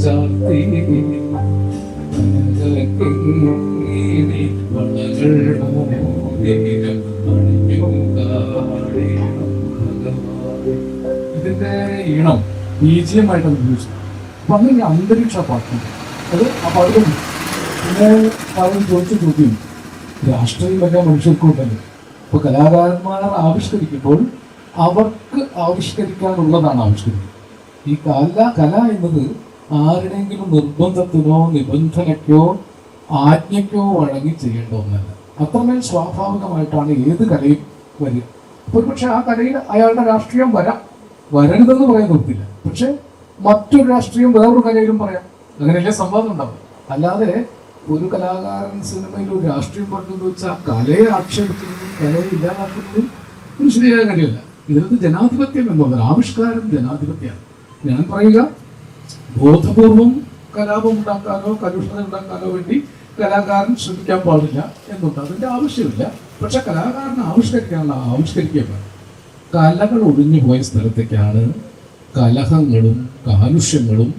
Speaker 5: ചാർത്തി വളകൾ മോതിരം പണിഞ്ഞു ഇതിന്റെ ഈണം ബീജിയമായിട്ട് ഉപയോഗിച്ചു. അപ്പൊ അങ്ങനെ അന്തരീക്ഷ പാട്ടുണ്ട് അത് ആ പാട്ടും. പിന്നെ അവർ ചോദിച്ച ചോദ്യം രാഷ്ട്രീയമൊക്കെ മനുഷ്യർക്കുണ്ടല്ലോ. ഇപ്പൊ കലാകാരന്മാർ ആവിഷ്കരിക്കുമ്പോൾ അവർക്ക് ആവിഷ്കരിക്കാനുള്ളതാണ് ആവിഷ്കരിക്കുന്നത്. ഈ കല എന്നത് ആരുടെയെങ്കിലും നിർബന്ധത്തിനോ നിബന്ധനയ്ക്കോ ആജ്ഞയ്ക്കോ വഴങ്ങി ചെയ്യേണ്ട ഒന്നല്ല. അത്രമേൽ സ്വാഭാവികമായിട്ടാണ് ഏത് കലയും വരിക. ഒരുപക്ഷെ ആ കലയിൽ അയാളുടെ രാഷ്ട്രീയം വരരുതെന്ന് പറയാൻ നിർത്തില്ല. പക്ഷെ മറ്റൊരു രാഷ്ട്രീയം വേറൊരു കലയിലും പറയാം. അങ്ങനെയല്ലേ സംവാദം ഉണ്ടാവും. അല്ലാതെ ഒരു കലാകാരൻ സിനിമയിൽ ഒരു രാഷ്ട്രീയം പറഞ്ഞെന്ന് വെച്ചാൽ കലയെ ആക്ഷേപിക്കുന്നതും കലയെ ഇല്ലാതാക്കുന്നതും ഒരു ശരിയായ കാര്യമല്ല. ഇതിനകത്ത് ജനാധിപത്യം എന്നുള്ളത് ആവിഷ്കാരം ജനാധിപത്യമാണ്. ഞാൻ പറയുക, ബോധപൂർവം കലാപം ഉണ്ടാക്കാനോ കലുഷത ഉണ്ടാക്കാനോ വേണ്ടി കലാകാരൻ ശ്രമിക്കാൻ പാടില്ല എന്നുണ്ട്. അതിൻ്റെ ആവശ്യമില്ല. പക്ഷെ കലാകാരനെ ആവിഷ്കരിക്കാൻ കലകൾ ഒഴിഞ്ഞു പോയ സ്ഥലത്തേക്കാണ് കലഹങ്ങളും കാലുഷ്യങ്ങളും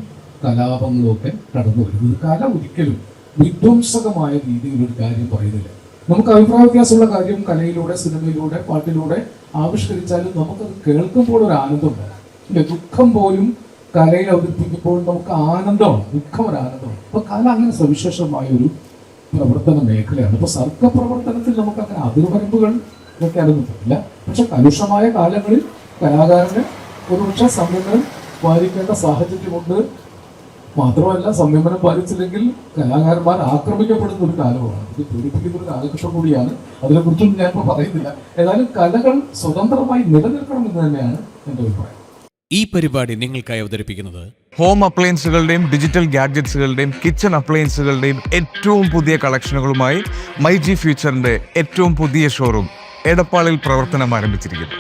Speaker 5: കലാപങ്ങളും ഒക്കെ കടന്നു വരുന്നത്. കല ഒരിക്കലും വിധ്വംസകമായ രീതിയിലൊരു കാര്യം പറയുന്നില്ല. നമുക്ക് അഭിപ്രായ വ്യത്യാസമുള്ള കാര്യം കലയിലൂടെ, സിനിമയിലൂടെ, പാട്ടിലൂടെ ആവിഷ്കരിച്ചാലും നമുക്കത് കേൾക്കുമ്പോൾ ഒരു ആനന്ദമുണ്ടാകും. ഇല്ലേ? ദുഃഖം പോലും കലയിൽ അവതരിപ്പിക്കുമ്പോൾ നമുക്ക് ആനന്ദമാണ്, ദുഃഖം ഒരു ആനന്ദമാണ്. അപ്പൊ കല അങ്ങനെ സവിശേഷമായ ഒരു പ്രവർത്തന മേഖലയാണ്. ഇപ്പൊ സർഗ പ്രവർത്തനത്തിൽ നമുക്ക് അങ്ങനെ അതിർവരമ്പുകൾ ഒക്കെ അറിയാൻ പറ്റില്ല. പക്ഷെ കലുഷമായ കാലങ്ങളിൽ കലാകാരന് ഒരുപക്ഷെ സംയമനം പാലിക്കേണ്ട സാഹചര്യമുണ്ട്. മാത്രമല്ല, സംയമനം പാലിച്ചില്ലെങ്കിൽ കലാകാരന്മാർ ആക്രമിക്കപ്പെടുന്ന ഒരു കാലമാണ്. ഇത് പേടിപ്പിക്കുന്ന ഒരു കാലഘട്ടം കൂടിയാണ്. അതിനെക്കുറിച്ചൊന്നും ഞാനിപ്പോൾ പറയുന്നില്ല. ഏതായാലും കലകൾ സ്വതന്ത്രമായി നിലനിൽക്കണം എന്ന് തന്നെയാണ് എൻ്റെ അഭിപ്രായം.
Speaker 1: ഈ പരിപാടി നിങ്ങൾക്കായി അവതരിപ്പിക്കുന്നത്
Speaker 2: ഹോം അപ്ലയൻസുകളുടെയും ഡിജിറ്റൽ ഗാഡ്ജറ്റ്സുകളുടെയും കിച്ചൺ അപ്ലയൻസുകളുടെയും ഏറ്റവും പുതിയ കളക്ഷനുകളുമായി മൈജി ഫ്യൂച്ചറിന്റെ ഏറ്റവും പുതിയ ഷോറൂം എടപ്പാളിൽ പ്രവർത്തനം ആരംഭിച്ചിരിക്കുന്നു.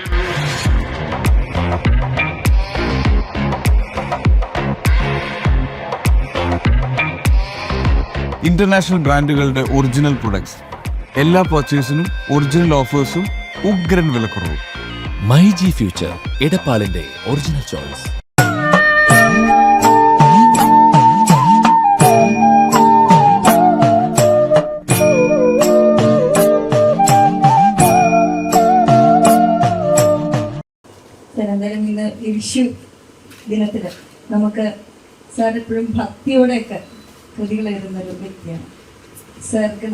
Speaker 2: ഇന്റർനാഷണൽ ബ്രാൻഡുകളുടെ ഒറിജിനൽ പ്രൊഡക്ട്സ്, എല്ലാ പർച്ചേസിനും ഒറിജിനൽ ഓഫേഴ്സും ഉഗ്രൻ വിലക്കുറവും.
Speaker 3: മൈജി ഫ്യൂച്ചർ എടപ്പാളിന്റെ ഒറിജിനൽ ചോയ്സ്.
Speaker 6: എന്തായാലും ഇന്ന് ഈ വിഷു ദിനത്തിൽ നമുക്ക് സാർ എപ്പോഴും ഭക്തിയോടെയൊക്കെ കൃതികൾ എഴുതുന്ന ഒരു വ്യക്തിയാണ്. സാർക്ക്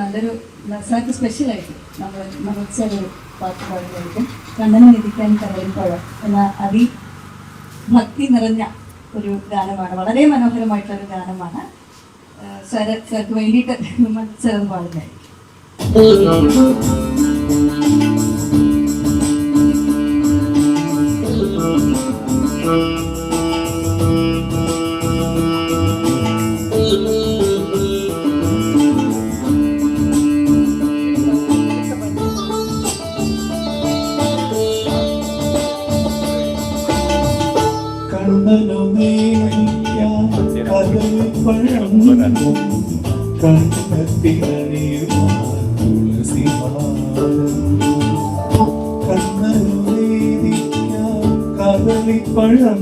Speaker 6: സാർക്ക് സ്പെഷ്യലായിട്ട് നമ്മൾ സാർ ഒരു പാട്ട് പാടുന്നതായിരിക്കും. കണ്ണനെ നിധിക്കാൻ കരയുമ്പോൾ എന്ന അതിഭക്തി നിറഞ്ഞ ഒരു ഗാനമാണ്. വളരെ മനോഹരമായിട്ടൊരു ഗാനമാണ്. സാർക്ക് വേണ്ടിയിട്ട് നമ്മൾ സാർ അത് പാടുന്നതായിരിക്കും.
Speaker 7: കദളിപ്പഴം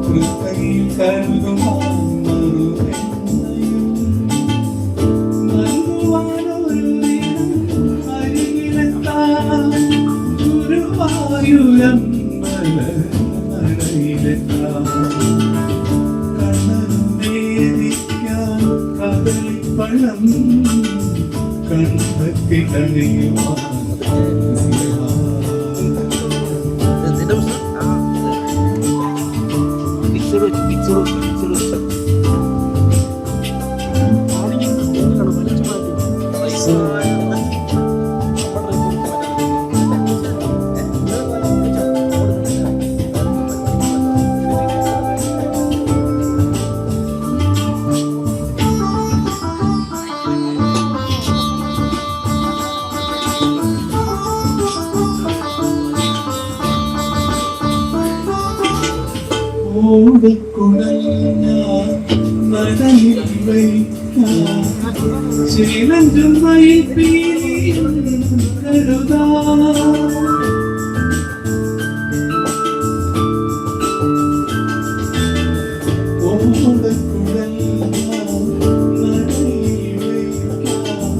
Speaker 7: കൃതയിൽ കരുതുവാനൊരു കദളിപ്പഴം കണ്ടെത്തിലണിയുവാൻ ഓടക്കുഴൽ ഞാൻ നടയിൽ വയ്ക്കാം ചേലഞ്ചും മയിൽപ്പീലിയും കരുതാ ഓടക്കുഴൽ ഞാൻ നടയിൽ വയ്ക്കാം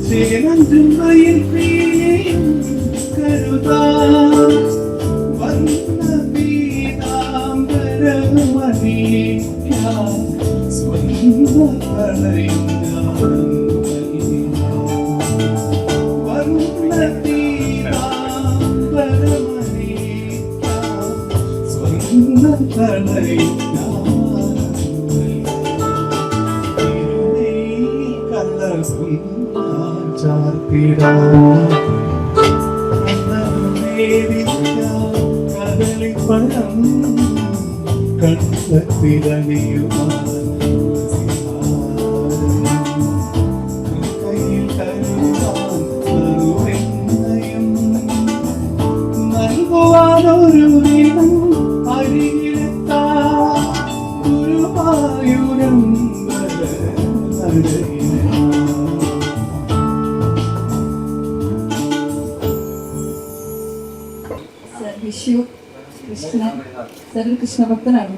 Speaker 7: ചേലഞ്ചും മയിൽപ്പീലിയും കരുതാ കദളിപ്പഴം കണ്ടെത്തിലണിയുവാൻ കയ്യിൽ കരുതാൻ നറുവെണ്ണയും നൽകുവാനൊരു ദിനം അരികിലെത്താ ഗുരുവായൂരം
Speaker 6: വിഷു കൃഷ്ണൻ സർ കൃഷ്ണഭക്തനാണ്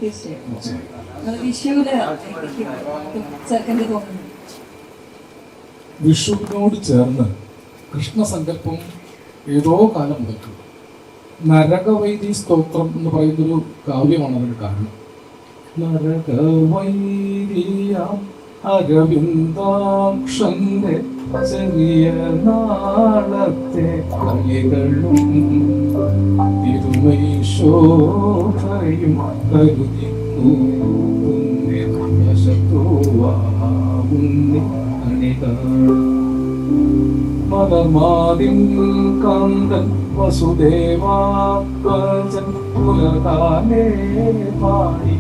Speaker 6: തീർച്ചയായും വിഷുവില് ചേർക്കേണ്ടി തോന്നുന്നു.
Speaker 5: വിഷുവിനോട് ചേർന്ന് കൃഷ്ണസങ്കല്പം ഏതോ കാലം മുതൽക്ക് നരകവൈരി സ്തോത്രം എന്ന് പറയുന്നൊരു കാവ്യമാണ് അതിന് കാരണം. നരകവൈരിയാം അരവിന്ദാക്ഷന്റെ ചെറിയ നാളത്തെ കളികളും തിരുമൈശോഭയും കരുതിന്നു മതമാതിം കാന്തൻ വസുദേവാത്മജൻ പുലകാലേ പാടി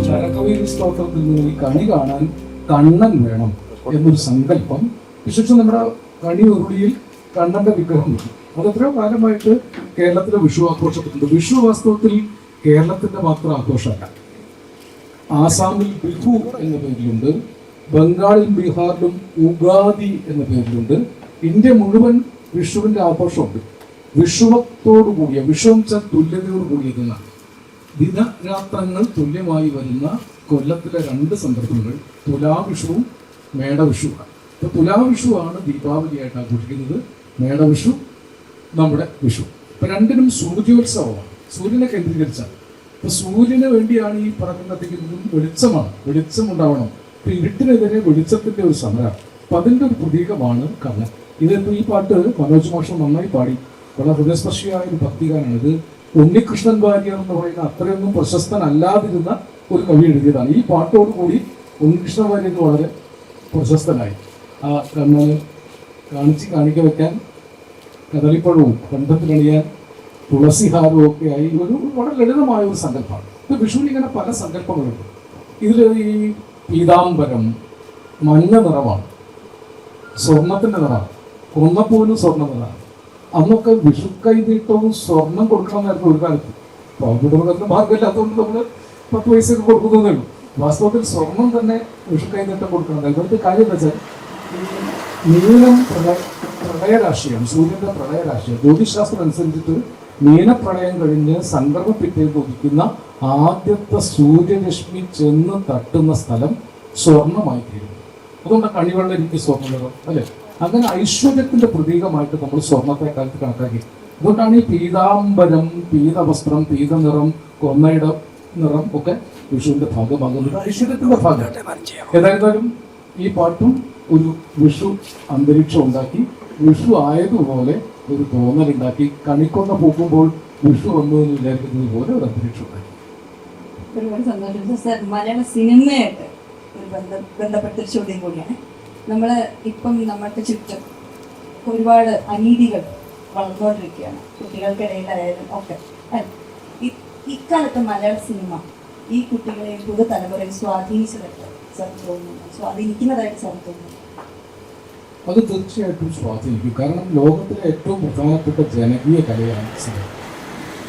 Speaker 5: നരകവീരി സ്തോത്രത്തിൽ നിന്ന് ഈ കണി കാണാൻ കണ്ണൻ വേണം എന്നൊരു സങ്കല്പം വിശേഷം നമ്മുടെ കണി ഉരുളിയിൽ കണ്ണന്റെ വിഗ്രഹമുണ്ട്. അത് എത്രയോ കാലമായിട്ട് കേരളത്തിലെ വിഷു ആഘോഷപ്പെട്ടിട്ടുണ്ട്. വിഷു വാസ്തവത്തിൽ കേരളത്തിന്റെ മാത്രം ആഘോഷമല്ല. ആസാമിൽ ബിഹു എന്ന പേരിലുണ്ട്, ബംഗാളിലും ബീഹാറിലും ഉഗാദി എന്ന പേരിലുണ്ട്. ഇന്ത്യ മുഴുവൻ വിഷുവിന്റെ ആഘോഷമുണ്ട്. വിഷുവത്തോടു കൂടിയ വിഷുവം തുല്യതയോട് കൂടിയതെന്നാണ്. ദിനരാത്രങ്ങൾ തുല്യമായി വരുന്ന കൊല്ലത്തിലെ രണ്ട് സന്ദർഭങ്ങൾ തുലാവിഷുവും മേടവിഷുവാണ്. ഇപ്പൊ തുലാവിഷുവാണ് ദീപാവലിയായിട്ട് ആഘോഷിക്കുന്നത്, മേടവിഷു നമ്മുടെ വിഷു. ഇപ്പൊ രണ്ടിനും സൂര്യോത്സവമാണ്, സൂര്യനെ കേന്ദ്രീകരിച്ചാണ്. ഇപ്പൊ സൂര്യന് വേണ്ടിയാണ് ഈ പറക്കുന്നതിനും വെളിച്ചമാണ്, വെളിച്ചം ഉണ്ടാവണം. ഇപ്പൊ ഇരുട്ടിനെതിരെ വെളിച്ചത്തിന്റെ ഒരു സമരമാണ്. അപ്പൊ അതിന്റെ ഒരു പ്രതീകമാണ് കണ്ണൻ. ഇതിപ്പോ ഈ പാട്ട് മനോജ് മാഷ് നന്നായി പാടി, വളരെ ഹൃദയസ്പർശിയായ ഒരു ഭക്തിഗാനാണ്. ഇത് ഉണ്ണികൃഷ്ണൻ വാര്യർ എന്ന് പറയുന്ന അത്രയൊന്നും പ്രശസ്തനല്ലാതിരുന്ന ഒരു കവി എഴുതിയതാണ്. ഈ പാട്ടോടുകൂടി ഉണ്ണികൃഷ്ണൻ വാര്യർ വളരെ പ്രശസ്തനായി. ആ കണ്ണന് കാണിക്ക വെക്കാൻ കദളിപ്പഴവും കണ്ഠത്തിലണിയാൻ തുളസിഹാരവും ഒക്കെ ആയി ഒരു വളരെ ലളിതമായ ഒരു സങ്കല്പമാണ്. ഇത് വിഷുവിന് ഇങ്ങനെ പല സങ്കല്പങ്ങളുണ്ട്. ഇതിൽ ഈ പീതാംബരം മഞ്ഞ നിറമാണ്, സ്വർണത്തിന്റെ നിറമാണ്, കൊന്നപ്പൂവിനും സ്വർണ്ണ നിറമാണ്. അന്നൊക്കെ വിഷു കൈനീട്ടവും സ്വർണം കൊടുക്കണമെന്നായിരുന്നു ഒരു കാലത്ത്. പാവപ്പെട്ടവർക്ക് മാർഗമില്ലാത്തതുകൊണ്ട് നമ്മൾ 10 പൈസയൊക്കെ കൊടുക്കുന്നതേ ഉള്ളൂ. വാസ്തവത്തിൽ സ്വർണം തന്നെ വിഷു കൈനീട്ടം കൊടുക്കണം. ഇവരുടെ കാര്യം എന്താ വെച്ചാൽ നീലം പ്രളയരാശിയാണ്, സൂര്യന്റെ പ്രളയരാശിയാണ്. ജ്യോതിശാസ്ത്രം അനുസരിച്ചിട്ട് മീനപ്രളയം കഴിഞ്ഞ് സംക്രമപ്പിറ്റേക്ക് ഉദിക്കുന്ന ആദ്യത്തെ സൂര്യരശ്മി ചെന്ന് തട്ടുന്ന സ്ഥലം സ്വർണമായി തീരുന്നു. അതുകൊണ്ട് കണിവെള്ളം എനിക്ക് സ്വർണ്ണ നിറം അല്ലെ. അങ്ങനെ ഐശ്വര്യത്തിന്റെ പ്രതീകമായിട്ട് നമ്മൾ സ്വർണ്ണത്തെ കാലത്ത് കണക്കാക്കി. അതുകൊണ്ടാണ് ഈ പീതാംബരം, പീതവസ്ത്രം, പീതനിറം, കൊന്നയുടെ നിറം ഒക്കെ വിഷുവിന്റെ ഭാഗമാകുന്നത്, ഐശ്വര്യത്തിന്റെ ഭാഗം. ഏതായിരുന്നാലും ഈ പാട്ടും ഒരു വിഷു അന്തരീക്ഷം ഉണ്ടാക്കി, വിഷു ആയതുപോലെ ഒരു തോന്നലുണ്ടാക്കി, കണിക്കൊന്ന പൂക്കുമ്പോൾ വിഷു വന്നു എന്ന് വിചാരിക്കുന്നത് പോലെ ഒരു അന്തരീക്ഷം ഉണ്ടാക്കി.
Speaker 6: ഒരുപാട് സന്തോഷം സർ. മലയാള സിനിമയായിട്ട് ഒരു ബന്ധപ്പെട്ടൊരു ചോദ്യം കൂടിയാണ്. നമ്മൾ ഇപ്പം നമ്മൾക്ക് ചുറ്റും ഒരുപാട് അനീതികൾ വളർന്നുകൊണ്ടിരിക്കുകയാണ്, കുട്ടികൾക്കിടയിലായാലും ഒക്കെ. ഇക്കാലത്ത് മലയാള സിനിമ ഈ കുട്ടികളെയും പുതുതലമുറയെ സ്വാധീനിച്ചതായിട്ട് സാർ തോന്നുന്നു, സ്വാധീനിക്കുന്നതായിട്ട് സാർ തോന്നുന്നു?
Speaker 5: അത് തീർച്ചയായിട്ടും സ്വാധീനിക്കും. കാരണം ലോകത്തിലെ ഏറ്റവും പ്രധാനപ്പെട്ട ജനകീയ കലയാണ് സിനിമ.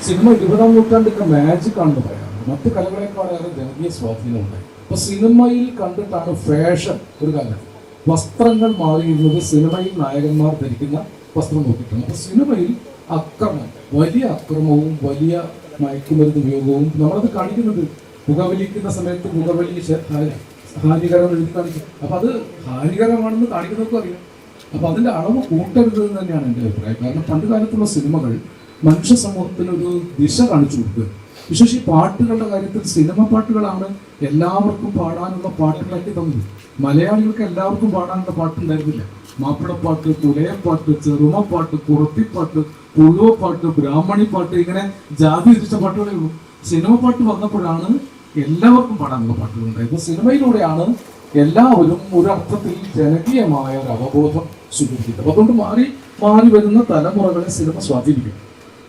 Speaker 5: സിനിമ 20-ാം നൂറ്റാണ്ടിന്റെ മാജിക് ആണെന്ന് പറയാറുണ്ട്. മറ്റു കലകളെക്കാളേറെ ജനകീയ സ്വാധീനം ഉണ്ടായി. അപ്പൊ സിനിമയിൽ കണ്ടിട്ടാണ് ഫാഷൻ. ഒരു കാലത്ത് വസ്ത്രങ്ങൾ മാറിയിരുന്നത് സിനിമയിൽ നായകന്മാർ ധരിക്കുന്ന വസ്ത്രം നോക്കിയിട്ടാണ്. അപ്പൊ സിനിമയിൽ അക്രമം, വലിയ അക്രമവും വലിയ മയക്കുമരുന്ന് ഉപയോഗവും നമ്മളത് കാണിക്കുന്നത് പുകവലിക്കുന്ന സമയത്ത് പുകവലി ഹാനികരം എഴുതി കാണിക്കും. അപ്പൊ അത് ഹാനികരമാണെന്ന് കാണിക്കുന്നവർക്കും അറിയാം. അപ്പൊ അതിന്റെ അളവ് കൂട്ടരുത് എന്ന് തന്നെയാണ് എൻ്റെ അഭിപ്രായം. കാരണം പണ്ട് കാലത്തുള്ള സിനിമകൾ മനുഷ്യ സമൂഹത്തിനൊരു ദിശ കാണിച്ചു കൊടുക്കുക. വിശേഷിച്ച് പാട്ടുകളുടെ കാര്യത്തിൽ സിനിമ പാട്ടുകളാണ് എല്ലാവർക്കും പാടാനുള്ള പാട്ടുകളാക്കി തന്നത്. മലയാളികൾക്ക് എല്ലാവർക്കും പാടാനുള്ള പാട്ടുണ്ടായിരുന്നില്ല. മാപ്പിളപ്പാട്ട്, പുലയപ്പാട്ട്, ചെറുമപ്പാട്ട്, കുറത്തിപ്പാട്ട്, പുഴുവപ്പാട്ട്, ബ്രാഹ്മണിപ്പാട്ട്, ഇങ്ങനെ ജാതി തിരിച്ച പാട്ടുകളേ ഉള്ളൂ. സിനിമ പാട്ട് വന്നപ്പോഴാണ് എല്ലാവർക്കും പാടാനുള്ള പാട്ടുകൾ ഉണ്ടായത്. സിനിമയിലൂടെയാണ് എല്ലാവരും ഒരർത്ഥത്തിൽ ജനകീയമായ ഒരു അവബോധം സ്വീകരിക്കുന്നത്. അതുകൊണ്ട് മാറി മാറി വരുന്ന തലമുറകളെ സിനിമ സ്വാധീനിക്കും.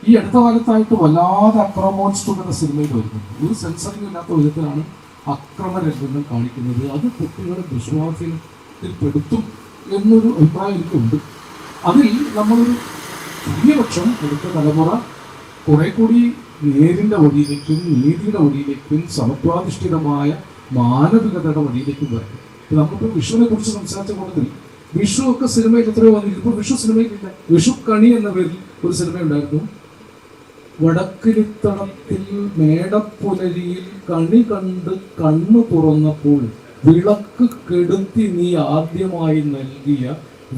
Speaker 5: ഈ അടുത്ത കാലത്തായിട്ട് വല്ലാതെ അക്രമോത്സുകത സിനിമയിൽ വരുന്നുണ്ട്. ഒരു സെൻസറിംഗ് ഇല്ലാത്ത വിധത്തിലാണ് അക്രമരംഗങ്ങൾ കാണിക്കുന്നത്. അത് കുട്ടികളെ വിശ്വാസത്തിൽ പെടുത്തും എന്നൊരു അഭിപ്രായം എനിക്കുണ്ട്. അതിൽ നമ്മളൊരു ഭൂരിപക്ഷം അടുത്ത തലമുറ കുറെ കൂടി നേരിൻ്റെ വഴിയിലേക്കും നീതിയുടെ വഴിയിലേക്കും സമത്വാധിഷ്ഠിതമായ മാനവികതയുടെ വഴിയിലേക്കും വരും. നമുക്കിപ്പോൾ വിഷുവിനെ കുറിച്ച് സംസാരിച്ച കൂട്ടത്തിൽ വിഷു ഒക്കെ സിനിമയിൽ എത്രയോ വന്നിരിക്കും. ഇപ്പോൾ വിഷു സിനിമയിലില്ല. വിഷു കണി എന്ന പേരിൽ ഒരു സിനിമ ഉണ്ടായിരുന്നു. വടക്കിരിത്തടത്തിൽ മേടപ്പുലരിയിൽ കണി കണ്ട് കണ്ണു തുറന്നപ്പോൾ വിളക്ക് കെടുത്തി നീ ആദ്യമായി നൽകിയ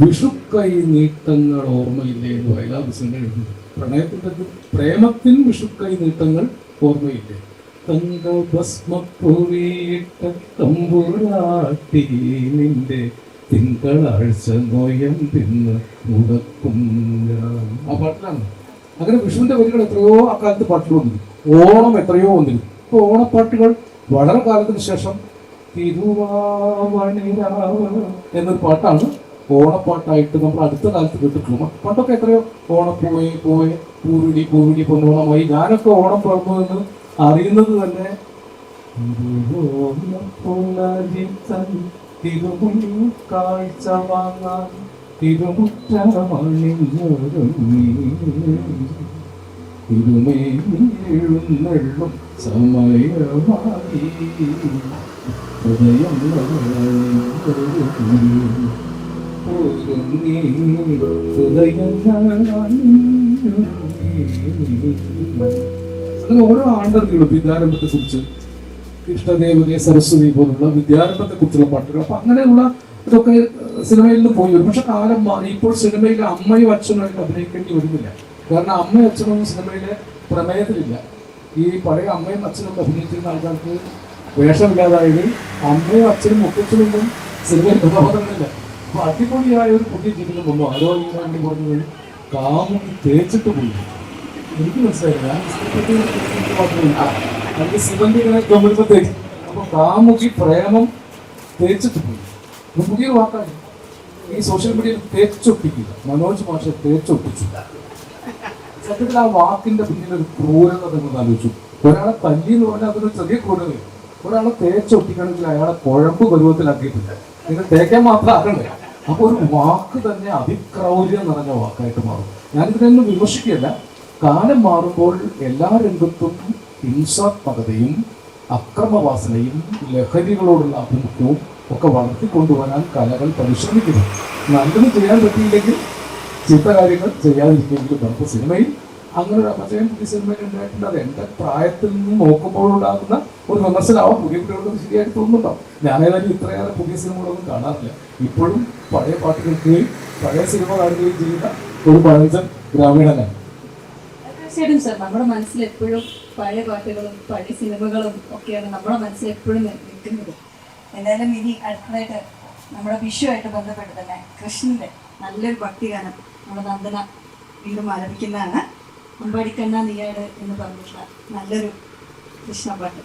Speaker 5: വിഷുക്കൈ നീട്ടങ്ങൾ ഓർമ്മയില്ലേ എന്ന് വയലാബിസിനെ എഴുതുന്നു. പ്രേമത്തിൻ വിഷുക്കൈ നീട്ടങ്ങൾ ഓർമ്മയില്ലേ? തങ്കഭസ്മപ്പൂവിട്ട തമ്പുരാട്ടി നിന്റെ തിങ്കളാഴ്ച നോയം തിന്ന് മുടക്കും. ആ പാട്ടിലാണ്. അങ്ങനെ വിഷുവിന്റെ വരികൾ എത്രയോ അക്കാലത്ത് പാട്ടുകൾ വന്നിരുന്നു. ഓണം എത്രയോ വന്നിരുന്നു. ഇപ്പൊ ഓണപ്പാട്ടുകൾ വളരെ കാലത്തിന് ശേഷം തിരുവാവണിരാവ് എന്നൊരു പാട്ടാണ് ഓണപ്പാട്ടായിട്ട് നമ്മൾ അടുത്ത കാലത്ത് കേട്ടിട്ടുള്ളൂ. പണ്ടൊക്കെ എത്രയോ ഓണപ്പോയെ പോയെ പൂരുടി പൂരുടി പൊന്നോണമായി. ഞാനൊക്കെ ഓണം പിറന്നു എന്ന് അറിയുന്നത് തന്നെ കാഴ്ച വാങ്ങാൻ തിരുമേഴുന്നെള്ളും സമയമായി ഹൃദയം അങ്ങനെ ഓരോ ആണ്ടർക്കുകളും വിദ്യാരംഭത്തെ കുറിച്ച്, ഇഷ്ടദേവതയെ സരസ്വതി പോലുള്ള വിദ്യാരംഭത്തെ കുറിച്ചുള്ള പാട്ടുകൾ. അപ്പൊ അങ്ങനെയുള്ള ഇതൊക്കെ സിനിമയിൽ നിന്ന് പോയി വരും. പക്ഷെ കാലം മാറി. ഇപ്പോൾ സിനിമയിലെ അമ്മയും അച്ഛനും അഭിനയിക്കേണ്ടി വരുന്നില്ല. കാരണം അമ്മയും അച്ഛനൊന്നും സിനിമയിലെ പ്രമേയത്തിലില്ല. ഈ പഴയ അമ്മയും അച്ഛനും അഭിനയിച്ചിരുന്ന ആൾക്കാർക്ക് വേഷമില്ലാതായത് അമ്മയും അച്ഛനും മുത്തച്ഛനൊന്നും സിനിമയിൽ പ്രബോധനമില്ല. അപ്പൊ അടിപൊളിയായ ഒരു പുതിയ ജീവിതം വന്നു. ആരോ ഈ വേണ്ടി പറഞ്ഞത് കാമുകി തേച്ചിട്ട് പോയി. എനിക്ക് മനസ്സിലായില്ല. അതിന്റെ സിവന്റെ ഇങ്ങനെ ഗമനത്തേക്ക് അപ്പൊ കാമുകി പ്രേമം തേച്ചിട്ട് പോയി. പുതിയൊരു വാക്കാണ് ഈ സോഷ്യൽ മീഡിയയിൽ തേച്ചൊട്ടിക്കുക. മനോജ് മാഷ തേച്ചൊട്ടിച്ചു. സത്യത്തിൽ ആ വാക്കിന്റെ പിന്നിൽ ഒരു ക്രൂരത നിങ്ങൾ ആലോചിച്ചു. ഒരാളെ തല്ലി എന്ന് പറഞ്ഞാൽ അതൊരു ചെറിയ ക്രൂരതയാണ്. ഒരാളെ തേച്ചൊട്ടിക്കണമെങ്കിൽ അയാളെ കുഴമ്പ് പരുവത്തിലാക്കിയിട്ടില്ല. നിങ്ങൾ തേക്കാൻ മാത്രം ആക്കണ്ടേ. അപ്പൊ ഒരു വാക്ക് തന്നെ അതിക്രൗര്യം നിറഞ്ഞ വാക്കായിട്ട് മാറും. ഞാനിതിനൊന്നും വിമർശിക്കുകയല്ല. കാലം മാറുമ്പോൾ എല്ലാ രംഗത്തും ഹിംസാത്മകതയും അക്രമവാസനയും ലഹരികളോടുള്ള അഭിമുഖ്യവും ഒക്കെ വളർത്തിക്കൊണ്ടുവരാൻ കലകൾ പരിശ്രമിക്കുന്നു. നല്ലത് ചെയ്യാൻ പറ്റിയില്ലെങ്കിൽ ചീത്ത കാര്യങ്ങൾ ചെയ്യാതിരിക്കുമെങ്കിലും നമുക്ക് സിനിമയിൽ അങ്ങനെ ഒരു അപജയം പുതിയ സിനിമയിൽ ഉണ്ടായിട്ടുണ്ട്. അത് എൻ്റെ പ്രായത്തിൽ നിന്ന് നോക്കുമ്പോഴുണ്ടാകുന്ന ഒരു വിമർശനമാവാം. പുതിയ കുട്ടികൾക്ക് ശരിയായിട്ട് തോന്നുന്നുണ്ടാവും. ഞാനേതായാലും ഇത്രയേറെ പുതിയ സിനിമകളൊന്നും കാണാറില്ല. ഇപ്പോഴും പഴയ പാട്ട് കേൾക്കുകയും പഴയ സിനിമ കാണുകയും ചെയ്യുന്ന ഒരു പഴഞ്ചൻ ഗ്രാമീണനാണ്.
Speaker 6: തീർച്ചയായിട്ടും സർ, നമ്മുടെ മനസ്സിൽ എപ്പോഴും പഴയ പാട്ടുകളും പഴയ സിനിമകളും ഒക്കെയാണ് നമ്മുടെ മനസ്സിൽ എപ്പോഴും നിൽക്കുന്നത്. എന്തായാലും ഇനി അടുത്തതായിട്ട് നമ്മുടെ വിഷുവായിട്ട് ബന്ധപ്പെട്ട് തന്നെ കൃഷ്ണന്റെ നല്ലൊരു ഭക്തിഗാനം നമ്മുടെ നന്ദന വീണ്ടും ആലപിക്കുന്നതാണ്. അമ്പാടിക്കണ്ണ നീയാട് എന്ന് പറഞ്ഞിട്ടുള്ള നല്ലൊരു കൃഷ്ണ പാട്ട്.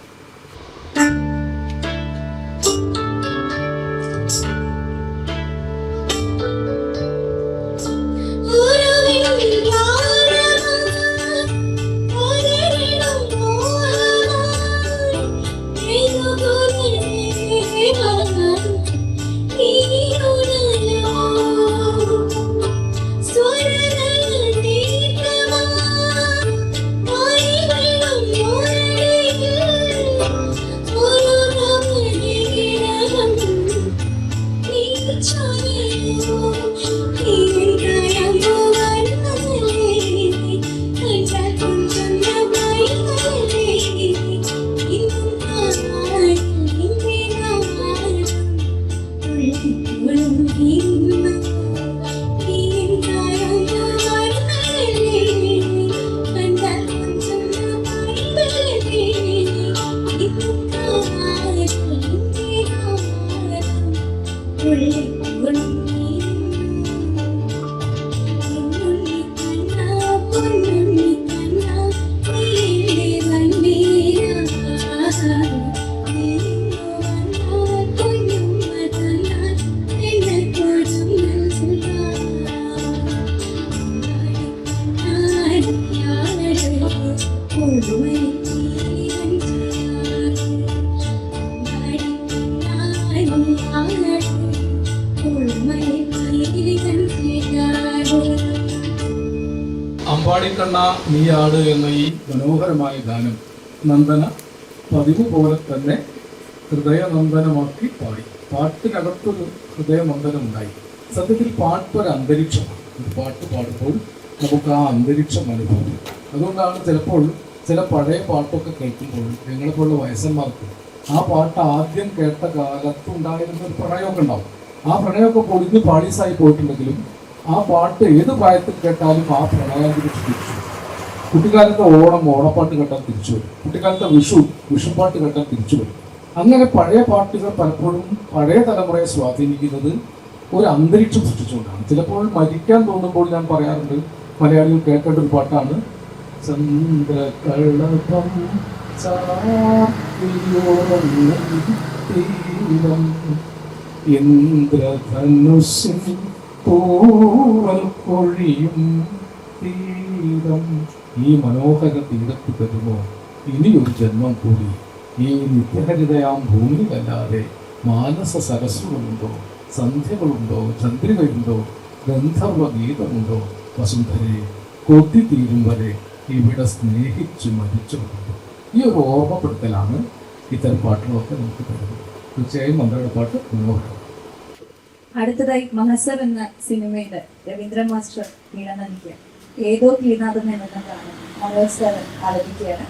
Speaker 5: അമ്പാടിക്കണ്ണ നീയാട് എന്ന ഈ മനോഹരമായ ഗാനം നന്ദന പതിവ് പോലെ തന്നെ ഹൃദയനന്ദനമാക്കി പാടി. പാട്ടിനകത്തൊരു ഹൃദയനന്ദനമുണ്ടായി. സത്യത്തിൽ പാട്ടൊരു അന്തരീക്ഷമാണ്. ഒരു പാട്ട് പാടുമ്പോൾ നമുക്ക് ആ അന്തരീക്ഷം അനുഭവം. അതുകൊണ്ടാണ് ചിലപ്പോൾ ചില പഴയ പാട്ടൊക്കെ കേൾക്കുമ്പോൾ ഞങ്ങളെപ്പോലുള്ള വയസ്സന്മാർക്ക് ആ പാട്ട് ആദ്യം കേട്ട കാലത്തുണ്ടായിരുന്ന ഒരു പ്രണയമൊക്കെ ഉണ്ടാവും. ആ പ്രണയമൊക്കെ പൊളിഞ്ഞ് പാളീസായി പോയിട്ടുണ്ടെങ്കിലും ആ പാട്ട് ഏത് പ്രായത്തിൽ കേട്ടാലും ആ പ്രണയാന്തരീക്ഷം തിരിച്ചു വരും. കുട്ടിക്കാലത്തെ ഓണം ഓണപ്പാട്ട് കേട്ടാൽ തിരിച്ചു വരും. കുട്ടിക്കാലത്തെ വിഷുപാട്ട് കേട്ടാൽ തിരിച്ചു വരും. അങ്ങനെ പഴയ പാട്ടുകൾ പലപ്പോഴും പഴയ തലമുറയെ സ്വാധീനിക്കുന്നത് ഒരു അന്തരീക്ഷം സൃഷ്ടിച്ചുകൊണ്ടാണ്. ചിലപ്പോൾ മരിക്കാൻ തോന്നുമ്പോൾ ഞാൻ പറയാറുണ്ട്, മലയാളികൾ കേൾക്കേണ്ട ഒരു പാട്ടാണ് ചന്ദ്രകളഭം ഇന്ദ്രധനുസിൻ പൂവൽ കൊഴിയും തീരം. ഈ മനോഹര തീരത്ത് തരുമോ ഇനിയൊരു ജന്മം കൂടി? ഈ നിത്യഹരിതയാം ഭൂമിയിലല്ലാതെ മാനസ സരസ്സുകളുണ്ടോ, സന്ധ്യകളുണ്ടോ, ചന്ദ്രികയുണ്ടോ, ഗന്ധർവ ഗീതമുണ്ടോ? വസുന്ധരെ കൊത്തി തീരും വരെ ഇവിടെ സ്നേഹിച്ചു മരിച്ചുകൊണ്ടു. ഈ ഒരു ഓർമ്മപ്പെടുത്തലാണ് ഇത്തരം പാട്ടുകളൊക്കെ നമുക്ക് തരുന്നത്. തീർച്ചയായും മന്ത്രയുടെ പാട്ട് മനോഹരം.
Speaker 6: അടുത്തതായി മഹസർ എന്ന സിനിമയുടെ രവീന്ദ്രൻ മാസ്റ്റർ ഈണം നൽകിയ ഏതോ കീനാഥൻ എന്ന ഗാനം മനോജ് സാർ ആലപിക്കുകയാണ്.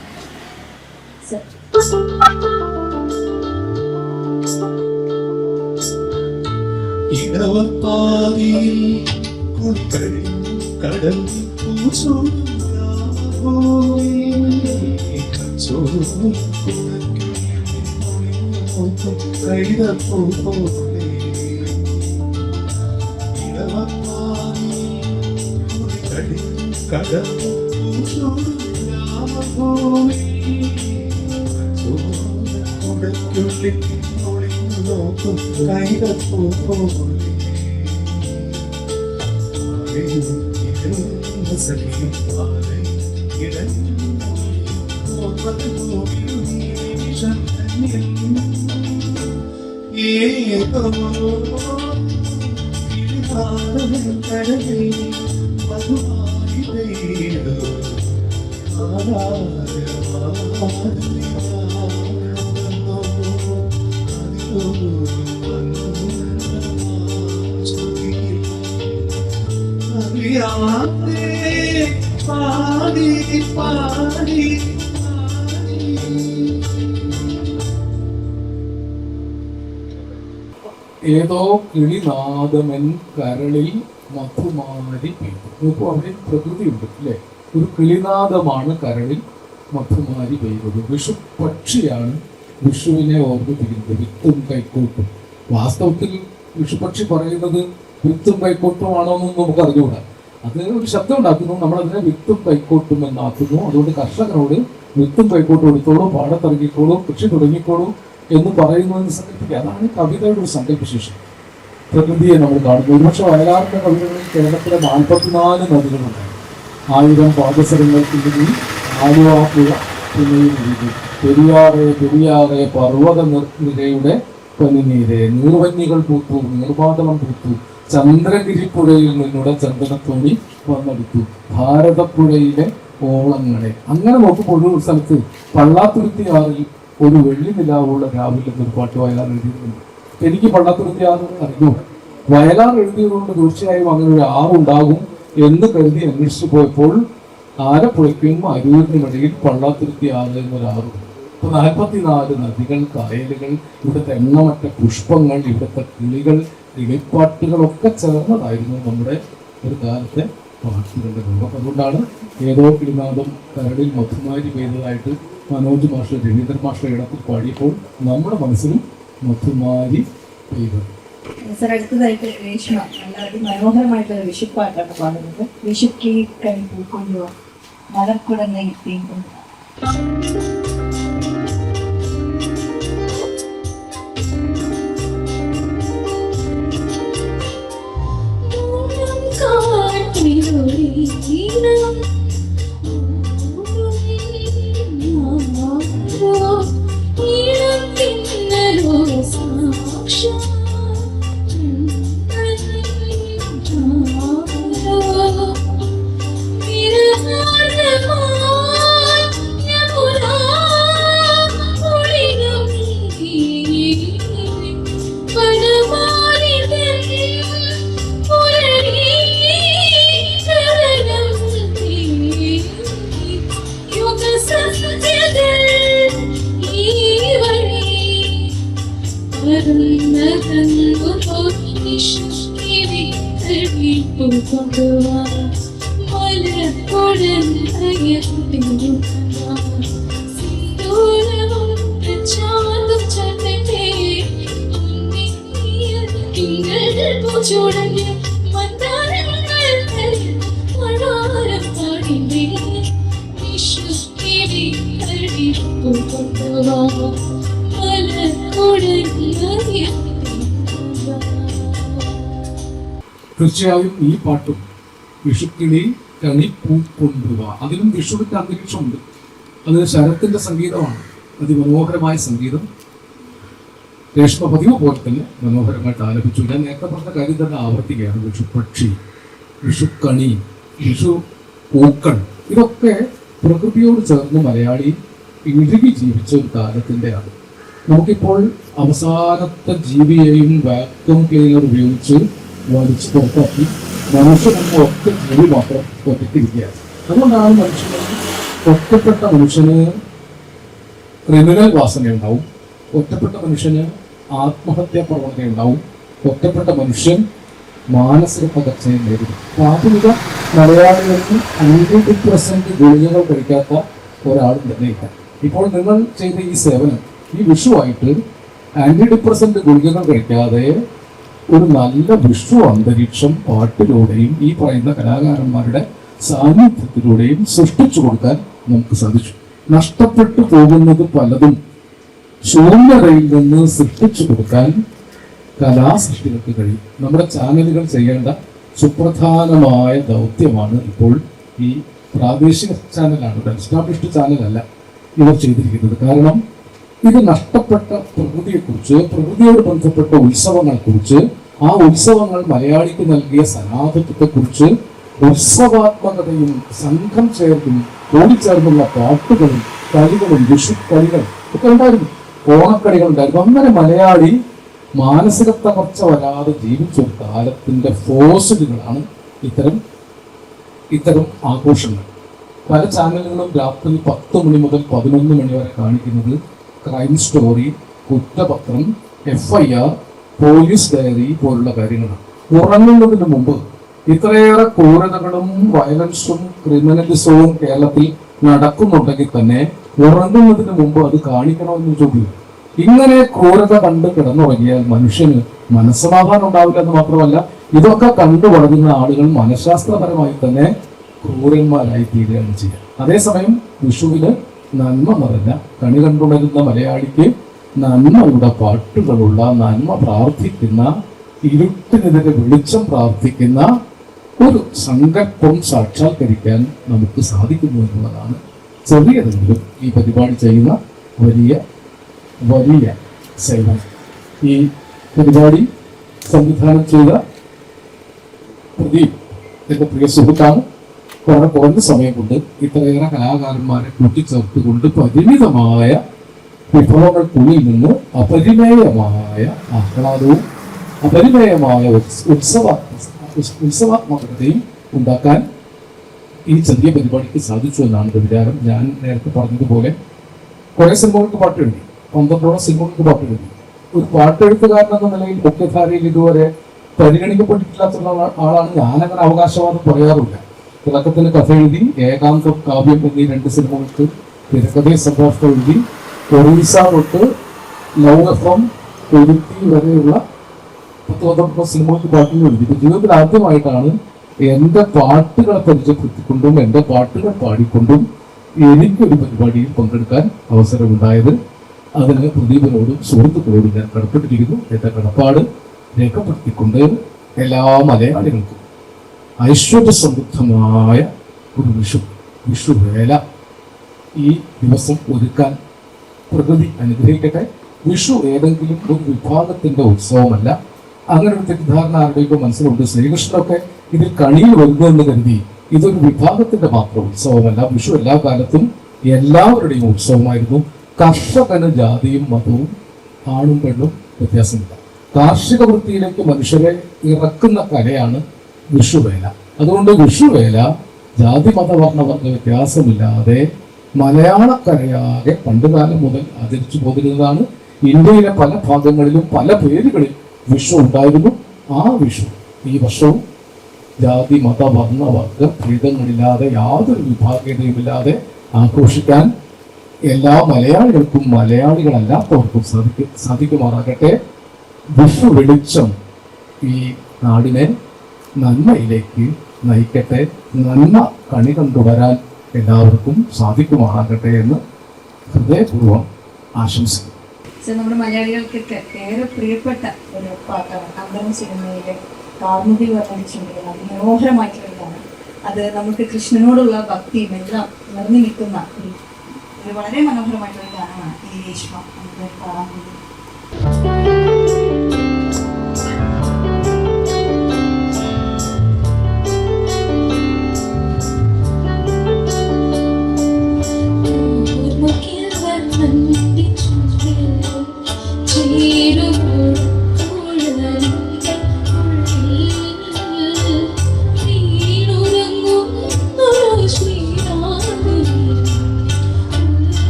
Speaker 7: ഇടവപ്പാതിയിൽ കടൽ പാടി പാടി
Speaker 5: ഏതോ കിളിനാദമൻ കരളിൽ മധുമാരി പെയ്തു. നോക്കൂ, അവിടെ പ്രകൃതിയുണ്ട് അല്ലേ? ഒരു കിളിനാദമാണ് കരളിൽ മധുമാരി പെയ്തത്. വിഷു പക്ഷിയാണ് വിഷുവിനെ ഓർമ്മിപ്പിക്കുന്നത്. വിത്തും കൈക്കോട്ടും. വാസ്തവത്തിൽ വിഷുപക്ഷി പറയുന്നത് വിത്തും കൈക്കോട്ടും ആണോ എന്ന് നമുക്ക് അറിഞ്ഞുകൂടാ. അത് ഒരു ശബ്ദം ഉണ്ടാക്കുന്നു, നമ്മളതിനെ വിത്തും കൈക്കോട്ടും എന്നാക്കുന്നു. അതുകൊണ്ട് കർഷകരോട് വിത്തും കൈക്കോട്ടും എടുത്തോളൂ, പാടത്തിറങ്ങിക്കോളൂ, കൃഷി തുടങ്ങിക്കോളൂ എന്ന് പറയുന്നതെന്ന് സങ്കല്പിക്കുക. അതാണ് കവിതയുടെ ഒരു സങ്കല്പശേഷി. പ്രകൃതിയെ നമ്മൾ കാണുന്നു. ഒരുപക്ഷെ വയലാറിന്റെ കവിതകളിൽ കേരളത്തിലെ 44 നദികളുണ്ടായി. 1000 പാദസരങ്ങൾക്കുള്ളിൽ ആലുവ പുഴ പിന്നെയും രീതി. പെരിയാറെ പെരിയാറെ പർവ്വത നിരയുടെ പനിനീരെ, നീർവന്നികൾ പൂത്തു, നീർവാതളം പൂത്തു, ചന്ദ്രഗിരിപ്പുഴയിൽ നിന്നുടെ ചന്ദനത്തോണി വന്നെടുത്തു, ഭാരതപ്പുഴയിലെ ഓളങ്ങളെ. അങ്ങനെ നോക്കുമ്പോൾ ഒരു സ്ഥലത്ത് പള്ളാത്തുരുത്തിയാറിൽ ഒരു വെള്ളി നിലാവുള്ള രാവിലെ എന്നൊരു പാട്ട് വയലാർ എഴുതിയിട്ടുണ്ട്. എനിക്ക് പള്ളാത്തുരുത്തിയാറ് അറിഞ്ഞു. വയലാർ എഴുതിയതുകൊണ്ട് തീർച്ചയായും അങ്ങനെ ഒരു ആറുണ്ടാകും എന്ന് കരുതി അന്വേഷിച്ചു പോയപ്പോൾ ആലപ്പുഴയ്ക്കും അരൂരിനുമിടയിൽ പള്ളാത്തുരുത്തിയാറ് എന്നൊരാറുണ്ട്. 44 നദികൾ, കായലുകൾ, ഇവിടുത്തെ എണ്ണമറ്റ പുഷ്പങ്ങൾ, ഇവിടുത്തെ കിളികൾ, കിളിപ്പാട്ടുകളൊക്കെ ചേർന്നതായിരുന്നു നമ്മുടെ ഒരു കാലത്തെ പാട്ടുകളുടെ രൂപം. അതുകൊണ്ടാണ് ഏതോ കിളിനാദം കരളിൽ മധുമാരി പെയ്തതായിട്ട് മനോജ് മാഷ്, രവീന്ദ്രൻ മാഷ് ഇടത്തിൽ പാടിയപ്പോൾ നമ്മുടെ മനസ്സിലും മധുമാരി പെയ്തത്.
Speaker 6: സർ, അടുത്തതായിട്ട് രേഷ്മ നല്ല അതിമനോഹരമായിട്ടൊരു വിഷുപ്പാട്ടാണ് പാടുന്നത്. വിഷുക്കി കൈ പൂക്കൊണ്ടുവാ മലർക്കുടന്നെ തീർക്കുന്നു.
Speaker 5: തീർച്ചയായും ഈ പാട്ടും വിഷുക്കിളി കണി പൂ കൊണ്ടുവാ, അതിലും വിഷുവിന്റെ അന്തരീക്ഷമുണ്ട്. അത് ശരത്തിന്റെ സംഗീതമാണ്, അതിമനോഹരമായ സംഗീതം. രേഷ്മ പതിവ് പോലെ തന്നെ മനോഹരമായിട്ട് ആലപിച്ചു. ഞാൻ നേരത്തെ പറഞ്ഞ കാര്യം തന്നെ ആവർത്തിക്കുകയാണ്. വിഷുപക്ഷി, വിഷുക്കണി, വിഷു പൂക്കൾ, ഇതൊക്കെ പ്രകൃതിയോട് ചേർന്ന് മലയാളി ഇഴുകി ജീവിച്ച ഒരു കാലത്തിൻ്റെയാണ്. നമുക്കിപ്പോൾ അവസാനത്തെ ജീവിയെയും വാക്യൂം ക്ലീനർ ഉപയോഗിച്ച് വലിച്ചു പുറത്താക്കി മനുഷ്യനൊന്നും ഒറ്റ ജീവി മാത്രം ഒറ്റയ്ക്കിരിക്കുകയാണ്. അതുകൊണ്ടാണ് ഒറ്റപ്പെട്ട മനുഷ്യന് ക്രിമിനൽ വാസനയുണ്ടാവും, ഒറ്റപ്പെട്ട മനുഷ്യന് ആത്മഹത്യാ പ്രവണതയുണ്ടാവും, ഒറ്റപ്പെട്ട മനുഷ്യൻ മാനസിക പകർച്ചയെ നേരിടും. ആധുനിക മലയാളികൾക്ക് 100% ഗുളികകൾ കഴിക്കാത്ത ഒരാളും തന്നെ ഇല്ല. ഇപ്പോൾ നിങ്ങൾ ചെയ്ത ഈ സേവനം, ഈ വിഷുവായിട്ട് 100% ഗുളികകൾ കഴിക്കാതെ ഒരു നല്ല വിഷു അന്തരീക്ഷം പാട്ടിലൂടെയും ഈ പറയുന്ന കലാകാരന്മാരുടെ സാന്നിധ്യത്തിലൂടെയും സൃഷ്ടിച്ചു കൊടുക്കാൻ നമുക്ക് സാധിച്ചു. നഷ്ടപ്പെട്ടു പോകുന്നത് പലതും ശൂന്യതയിൽ നിന്ന് സൃഷ്ടിച്ചു കൊടുക്കാൻ കലാസൃഷ്ടികൾക്ക് കഴിയും. നമ്മുടെ ചാനലുകൾ ചെയ്യേണ്ട സുപ്രധാനമായ ദൗത്യമാണ് ഇപ്പോൾ ഈ പ്രാദേശിക ചാനലാണ്, എസ്റ്റാബ്ലിഷ്ഡ് ചാനലല്ല ഇവർ ചെയ്തിരിക്കുന്നത്. കാരണം ഇത് നഷ്ടപ്പെട്ട പ്രകൃതിയെക്കുറിച്ച്, പ്രകൃതിയോട് ബന്ധപ്പെട്ട ഉത്സവങ്ങളെക്കുറിച്ച്, ആ ഉത്സവങ്ങൾ മലയാളിക്ക് നൽകിയ സനാതത്വത്തെക്കുറിച്ച് ഉത്സവാത്മകതയും സംഘം ചേർന്നും കൂടിച്ചേർന്നുള്ള പാട്ടുകളും കളികളും വിഷുക്കളികളും ഒക്കെ ഉണ്ടായിരുന്നു, ഓണക്കളികൾ ഉണ്ടായിരുന്നു. അങ്ങനെ മലയാളി മാനസിക തകർച്ച വരാതെ ജീവിച്ചൊരു കാലത്തിന്റെ ഫോഴ്സുകളാണ് ഇത്തരം ആഘോഷങ്ങൾ. പല ചാനലുകളും രാത്രി 10 മണി മുതൽ 11 മണി വരെ കാണിക്കുന്നത് ക്രൈം സ്റ്റോറി, കുറ്റപത്രം, FIR, പോലീസ് ഡയറി പോലുള്ള കാര്യങ്ങളാണ്. ഉറങ്ങുന്നതിന് മുമ്പ് ഇത്രയേറെ ക്രൂരതകളും വയലൻസും ക്രിമിനലിസവും കേരളത്തിൽ നടക്കുന്നുണ്ടെങ്കിൽ തന്നെ ഉറങ്ങുന്നതിന് മുമ്പ് അത് കാണിക്കണമെന്ന് ചോദ്യം. ഇങ്ങനെ ക്രൂരത കണ്ട് കിടന്നുറങ്ങിയാൽ മനുഷ്യന് മനസ്സമാധാനം ഉണ്ടാവില്ല എന്ന് മാത്രമല്ല, ഇതൊക്കെ കണ്ടു വളരുന്ന ആളുകൾ മനഃശാസ്ത്രപരമായി തന്നെ ക്രൂരന്മാരായി തീരുകയാണ് ചെയ്യുക. അതേസമയം വിഷുവിന് നന്മ നിറഞ്ഞ കണി കണ്ടുണരുന്ന മലയാളിക്ക് നന്മയുടെ പാട്ടുകളുള്ള, നന്മ പ്രാർത്ഥിക്കുന്ന, ഇരുട്ടിനെതിരെ വെളിച്ചം പ്രാർത്ഥിക്കുന്ന ഒരു സങ്കല്പം സാക്ഷാത്കരിക്കാൻ നമുക്ക് സാധിക്കുന്നു എന്നുള്ളതാണ് ചെറിയതെങ്കിലും ഈ പരിപാടി ചെയ്യുന്ന വലിയ വലിയ സേവനം. ഈ പരിപാടി സംവിധാനം ചെയ്ത പ്രദീപ് എന്റെ പ്രിയ സുഹൃത്താണ്. വളരെ കുറഞ്ഞ സമയം കൊണ്ട് ഇത്രയേറെ കലാകാരന്മാരെ കൂട്ടിച്ചേർത്തുകൊണ്ട് പരിമിതമായ വിഭവങ്ങൾക്കുള്ളിൽ നിന്ന് അപരിമേയമായ ആഹ്ലാദവും അപരിമേയമായ ഉത്സവാത്മകതയും ഉണ്ടാക്കാൻ ഈ ചെറിയ പരിപാടിക്ക് സാധിച്ചു എന്നാണ് എൻ്റെ വിചാരം. ഞാൻ നേരത്തെ പറഞ്ഞതുപോലെ കുറെ സിനിമകൾക്ക് പാട്ടെഴുതി, 12ഓളം സിനിമകൾക്ക് പാട്ടെഴുതി. ഒരു പാട്ടെഴുത്തുകാരൻ എന്ന നിലയിൽ മുഖ്യധാരയിൽ ഇതുവരെ പരിഗണിക്കപ്പെട്ടിട്ടില്ലാത്ത ആളാണ്. ഞാനങ്ങനെ അവകാശവാദം പറയാറില്ല. തിളക്കത്തിന് കഥ എഴുതി, ഏകാന്തം കാവ്യം എന്നീ 2 സിനിമകൾക്ക് തിരക്കഥയും സംഭാഷണം എഴുതി, ഒറീസ തൊട്ട് ലവ് FM എഴുതി വരെയുള്ള 10-12 സിനിമകൾക്ക് പാട്ടുകൾ എഴുതി. ജീവിതത്തിൽ ആദ്യമായിട്ടാണ് എൻ്റെ പാട്ടുകളെ പരിചയപ്പെടുത്തിക്കൊണ്ടും എൻ്റെ പാട്ടുകൾ പാടിക്കൊണ്ടും എനിക്കൊരു പരിപാടിയിൽ പങ്കെടുക്കാൻ അവസരമുണ്ടായത്. അതിന് പ്രദീപിനോടും സുഹൃത്തുക്കളോടും ഞാൻ കടപ്പെട്ടിരിക്കുന്നു. എൻ്റെ കടപ്പാട് രേഖപ്പെടുത്തിക്കൊണ്ട് എല്ലാ മലയാളികൾക്കും ഐശ്വര്യസമൃദ്ധമായ ഒരു വിഷുവേല ഈ ദിവസം ഒരുക്കാൻ പ്രകൃതി അനുഗ്രഹിക്കട്ടെ. വിഷു ഏതെങ്കിലും ഒരു വിഭാഗത്തിന്റെ ഉത്സവമല്ല. അങ്ങനെ ഒരു തെറ്റിദ്ധാരണ ആരുടെയൊക്കെ മനസ്സിലുണ്ട്. ശ്രീകൃഷ്ണനൊക്കെ ഇതിൽ കണിയിൽ വരുന്നതെന്ന് കരുതി ഇതൊരു വിഭാഗത്തിന്റെ മാത്രം ഉത്സവമല്ല. വിഷു എല്ലാ കാലത്തും എല്ലാവരുടെയും ഉത്സവമായിരുന്നു. കർഷകന് ജാതിയും മതവും ആണും പെണ്ണും വ്യത്യാസമില്ല. കാർഷിക വൃത്തിയിലേക്ക് മനുഷ്യരെ ഇറക്കുന്ന കലയാണ് വിഷുവേല. അതുകൊണ്ട് വിഷുവേല ജാതി മതവർണ്ണവർഗ വ്യത്യാസമില്ലാതെ മലയാളക്കരയാകെ പണ്ടുകാലം മുതൽ ആചരിച്ചു പോരുന്നതാണ്. ഇന്ത്യയിലെ പല ഭാഗങ്ങളിലും പല പേരുകളിൽ വിഷു ഉണ്ടായിരുന്നു. ആ വിഷു ഈ വർഷവും ജാതി മത വർണ്ണ വർഗ ഭേദങ്ങളില്ലാതെ യാതൊരു വിഭാഗീയതയുമില്ലാതെ ആഘോഷിക്കാൻ എല്ലാ മലയാളികൾക്കും മലയാളികളല്ലാത്തവർക്കും സാധിക്കുമാറാകട്ടെ. വിഷു വെളിച്ചം ഈ നാടിനെ നന്മയിലേക്ക് നയിക്കട്ടെ. നന്മ കണി കണ്ടുവരാൻ എല്ലാവർക്കും സാധിക്കുമാറാകട്ടെ എന്ന് ഹൃദയപൂർവ്വം ആശംസിക്കുന്നു.
Speaker 6: നമ്മുടെ മലയാളികൾക്കൊക്കെ ഏറെ പ്രിയപ്പെട്ട ഒരു പാട്ടാണ് അന്തരം സിനിമയിലെ കാർമുകിൽ വർണ്ണിച്ചുകൊണ്ടിരുന്ന മനോഹരമായിട്ടുള്ളതാണ്. അത് നമുക്ക് കൃഷ്ണനോടുള്ള ഭക്തിയും എല്ലാം നിറഞ്ഞു നിൽക്കുന്ന ഒരു വളരെ മനോഹരമായിട്ടുള്ള ഗാനമാണ് ഈ രേഷ്മ നമുക്ക് കാണാൻ വേണ്ടി.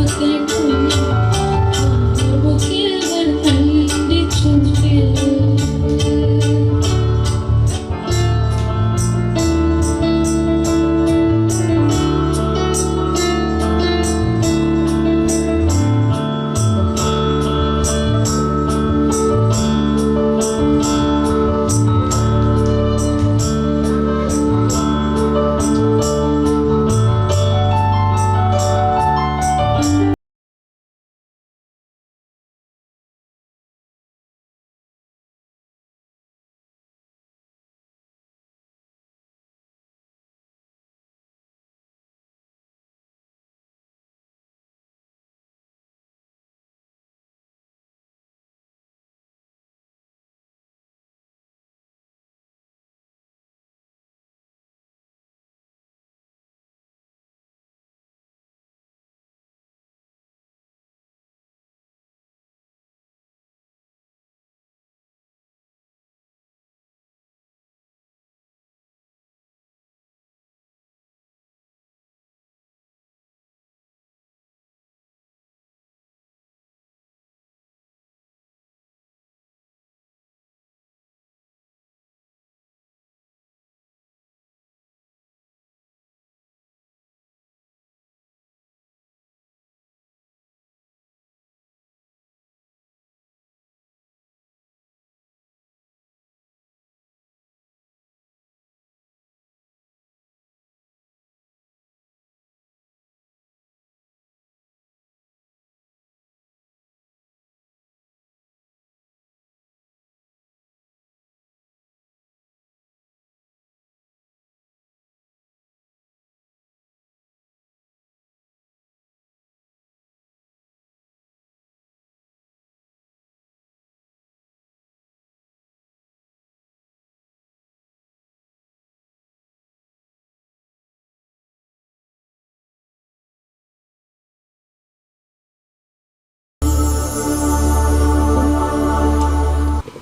Speaker 8: Okay.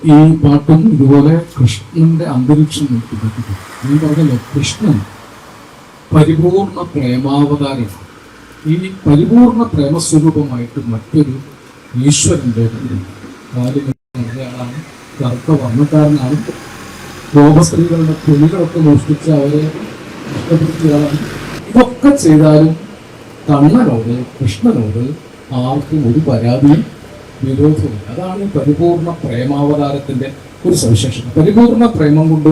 Speaker 5: ഈ പാട്ടും ഇതുപോലെ കൃഷ്ണന്റെ അന്തരീക്ഷം നിൽക്കുന്നത് ഞാൻ പറഞ്ഞല്ലോ, കൃഷ്ണൻ പരിപൂർണ പ്രേമാവതാരം. ഈ പരിപൂർണ പ്രേമസ്വരൂപമായിട്ട് മറ്റൊരു ഈശ്വരൻ്റെ ആളാണ്, കറുത്ത വർണ്ണക്കാരനാണ്, ഗോപസ്ത്രീകളുടെ തുണികളൊക്കെ മോഷ്ടിച്ച് അവരെ നഷ്ടപ്പെടുത്തിയതാണ്. ഇതൊക്കെ ചെയ്താലും കണ്ണനോട്, കൃഷ്ണനോട് ആർക്കും ഒരു പരാതിയും വിരോധമില്ല. അതാണ് ഈ പരിപൂർണ പ്രേമാവതാരത്തിന്റെ ഒരു സവിശേഷത. പരിപൂർണ പ്രേമം കൊണ്ട്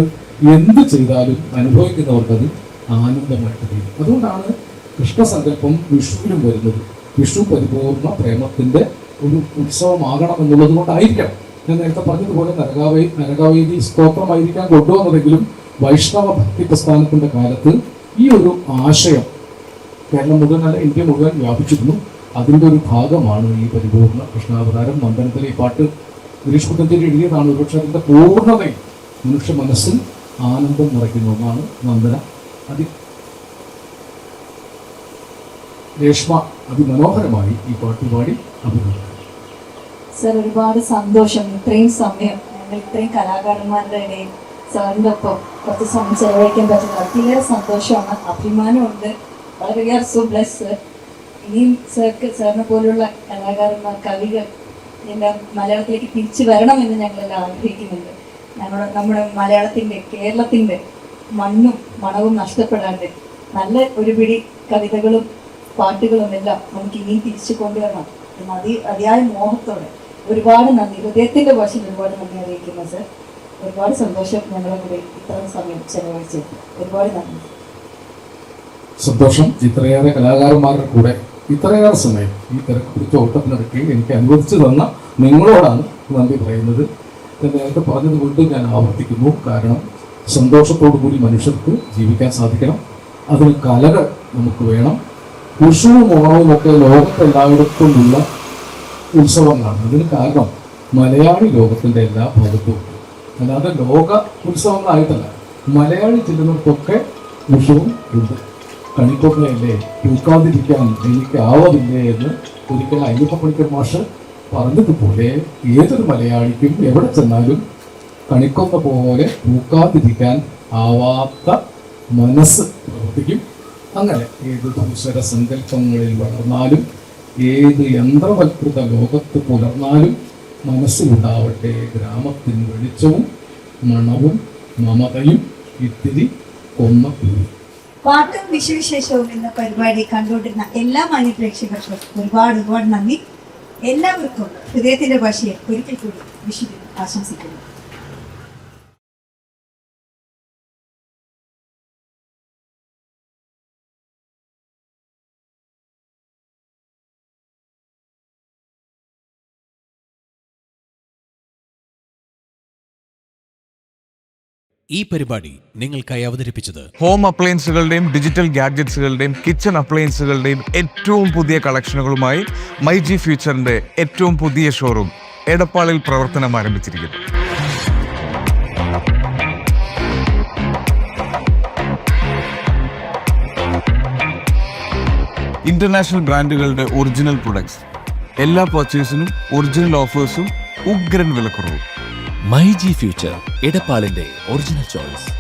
Speaker 5: എന്ത് ചെയ്താലും അനുഭവിക്കുന്നവർക്കത് ആനന്ദമായിട്ട് തീരും. അതുകൊണ്ടാണ് കൃഷ്ണസങ്കല്പം വിഷുവിനും വരുന്നത്. വിഷു പരിപൂർണ പ്രേമത്തിന്റെ ഒരു ഉത്സവമാകണം എന്നുള്ളത് കൊണ്ടായിരിക്കണം. ഞാൻ നേരത്തെ പറഞ്ഞതുപോലെ നരകാവേദി സ്തോത്രമായിരിക്കാൻ കൊണ്ടുവന്നതെങ്കിലും വൈഷ്ണവ ഭക്തി പ്രസ്ഥാനത്തിന്റെ കാലത്ത് ഈ ഒരു ആശയം കേരളം മുഴുവൻ അല്ല, ഇന്ത്യ മുഴുവൻ വ്യാപിച്ചിരുന്നു. അതിൻ്റെ ഒരു ഭാഗമാണ് ഈ പരിപൂർണ കൃഷ്ണാവതാരം. നന്ദനത്തിലെ ഈ പാട്ട് ഗിരീഷ് പുത്തഞ്ചേരി എഴുതിയതാണ്. ഒരുപക്ഷെ അതിൻ്റെ പൂർണ്ണതയിൽ മനുഷ്യ മനസ്സിൽ ആനന്ദം നിറയ്ക്കുന്ന ഒന്നാണ് നന്ദന. രേഷ്മ അതിമനോഹരമായി ഈ പാട്ട് പാടി അഭിനയിച്ചു.
Speaker 6: സർ, ഒരുപാട് സന്തോഷം. ഇത്രയും സമയം ഞങ്ങൾ ഇത്രയും കലാകാരന്മാരുടെ ഇടയിൽ സാറിൻ്റെ ഒപ്പം കുറച്ച് സമയം ചെലവഴിക്കാൻ പറ്റുന്നത് വളരെയേറെ സന്തോഷമാണ്, അഭിമാനമുണ്ട്. വളരെ we are so bless sir. ഇനിയും സാറിനെ പോലുള്ള കലാകാരന്മാർ, കവികൾ എല്ലാം മലയാളത്തിലേക്ക് തിരിച്ചു വരണമെന്ന് ഞങ്ങളെല്ലാം ആഗ്രഹിക്കുന്നുണ്ട്. നമ്മുടെ മലയാളത്തിൻ്റെ, കേരളത്തിൻ്റെ മണ്ണും മണവും നഷ്ടപ്പെടാണ്ട് നല്ല ഒരു പിടി കവിതകളും പാട്ടുകളും എല്ലാം നമുക്ക് ഇനിയും തിരിച്ചു കൊണ്ടുവരണം എന്ന് അതിയായ മോഹത്തോടെ ഒരുപാട് നന്ദി, ഹൃദയത്തിൻ്റെ ഭാഷയിൽ ഒരുപാട് നന്ദി അറിയിക്കുന്നു സർ. ഒരുപാട് സന്തോഷം ഞങ്ങളെ കൂടെ ഇത്രയും സമയം ചെലവഴിച്ച്. ഒരുപാട് നന്ദി.
Speaker 5: സന്തോഷം. ഇത്രയേറെ കലാകാരന്മാരുടെ കൂടെ ഇത്രയേറെ സമയം ഈ തിരക്ക് പിടിച്ച ഓട്ടത്തിനിടയ്ക്ക് എനിക്ക് അനുവദിച്ചു തന്ന നിങ്ങളോടാണ് നന്ദി പറയുന്നത്. ഞാൻ നേരത്തെ പറഞ്ഞത് വീണ്ടും ഞാൻ ആവർത്തിക്കുന്നു. കാരണം സന്തോഷത്തോടു കൂടി മനുഷ്യർക്ക് ജീവിക്കാൻ സാധിക്കണം. അതിന് കലകൾ നമുക്ക് വേണം. വിഷുവും ഓണവും ഒക്കെ ലോകത്തെല്ലായിടത്തുമുള്ള ഉത്സവങ്ങളാണ്. അതിന് കാരണം മലയാളി ലോകത്തിൻ്റെ എല്ലാ ഭാഗത്തും, അല്ലാതെ ലോക ഉത്സവങ്ങളായിട്ടല്ല. മലയാളി ചെല്ലുന്നവർക്കൊക്കെ വിഷുവും ഉണ്ട്. കണിക്കൊന്നയല്ലേ, പൂക്കാതിരിക്കാൻ എനിക്കാവതില്ലേ എന്ന് ഒരിക്കൽ അയ്യപ്പപ്പണിക്കർ മാഷ് പറഞ്ഞതുപോലെ ഏതൊരു മലയാളിക്കും എവിടെ ചെന്നാലും കണിക്കൊന്ന പോലെ പൂക്കാതിരിക്കാൻ ആവാത്ത മനസ്സ് പ്രവർത്തിക്കും. അങ്ങനെ ഏത് ദൂസര സങ്കല്പങ്ങളിൽ വളർന്നാലും, ഏത് യന്ത്രവൽകൃത ലോകത്ത് പുലർന്നാലും മനസ്സിലുണ്ടാവട്ടെ ഗ്രാമത്തിന് വെളിച്ചവും മണവും മമതയും ഇത്തിരി കൊന്നപ്പൂരി.
Speaker 6: പാട്ടും വിശേഷവും എന്ന പരിപാടി കണ്ടുകൊണ്ടിരുന്ന എല്ലാ മാന്യ പ്രേക്ഷകർക്കും ഒരുപാട് നന്ദി. എല്ലാവർക്കും ഹൃദയത്തിന്റെ ഭാഷയെ ഒരിക്കൽ കൂടി വിഷു ആശംസിക്കുന്നു.
Speaker 1: ഈ പരിപാടി നിങ്ങൾക്കായി അവതരിപ്പിച്ചത്
Speaker 2: ഹോം അപ്ലയൻസുകളുടെയും ഡിജിറ്റൽ ഗാഡ്ജറ്റ്സുകളുടെയും കിച്ചൺ അപ്ലയൻസുകളുടെയും ഏറ്റവും പുതിയ കളക്ഷനുകളുമായി മൈജി ഫ്യൂച്ചറിന്റെ ഏറ്റവും പുതിയ ഷോറൂം എടപ്പാളിൽ പ്രവർത്തനം ആരംഭിച്ചിരിക്കുന്നു. ഇന്റർനാഷണൽ ബ്രാൻഡുകളുടെ ഒറിജിനൽ പ്രൊഡക്ട്സ്, എല്ലാ പർച്ചേസിനും ഒറിജിനൽ ഓഫേഴ്സും ഉഗ്രൻ വിലക്കുറവും.
Speaker 3: മൈജി ഫ്യൂച്ചർ, എടപ്പാളിന്റെ ഒറിജിനൽ ചോയ്സ്.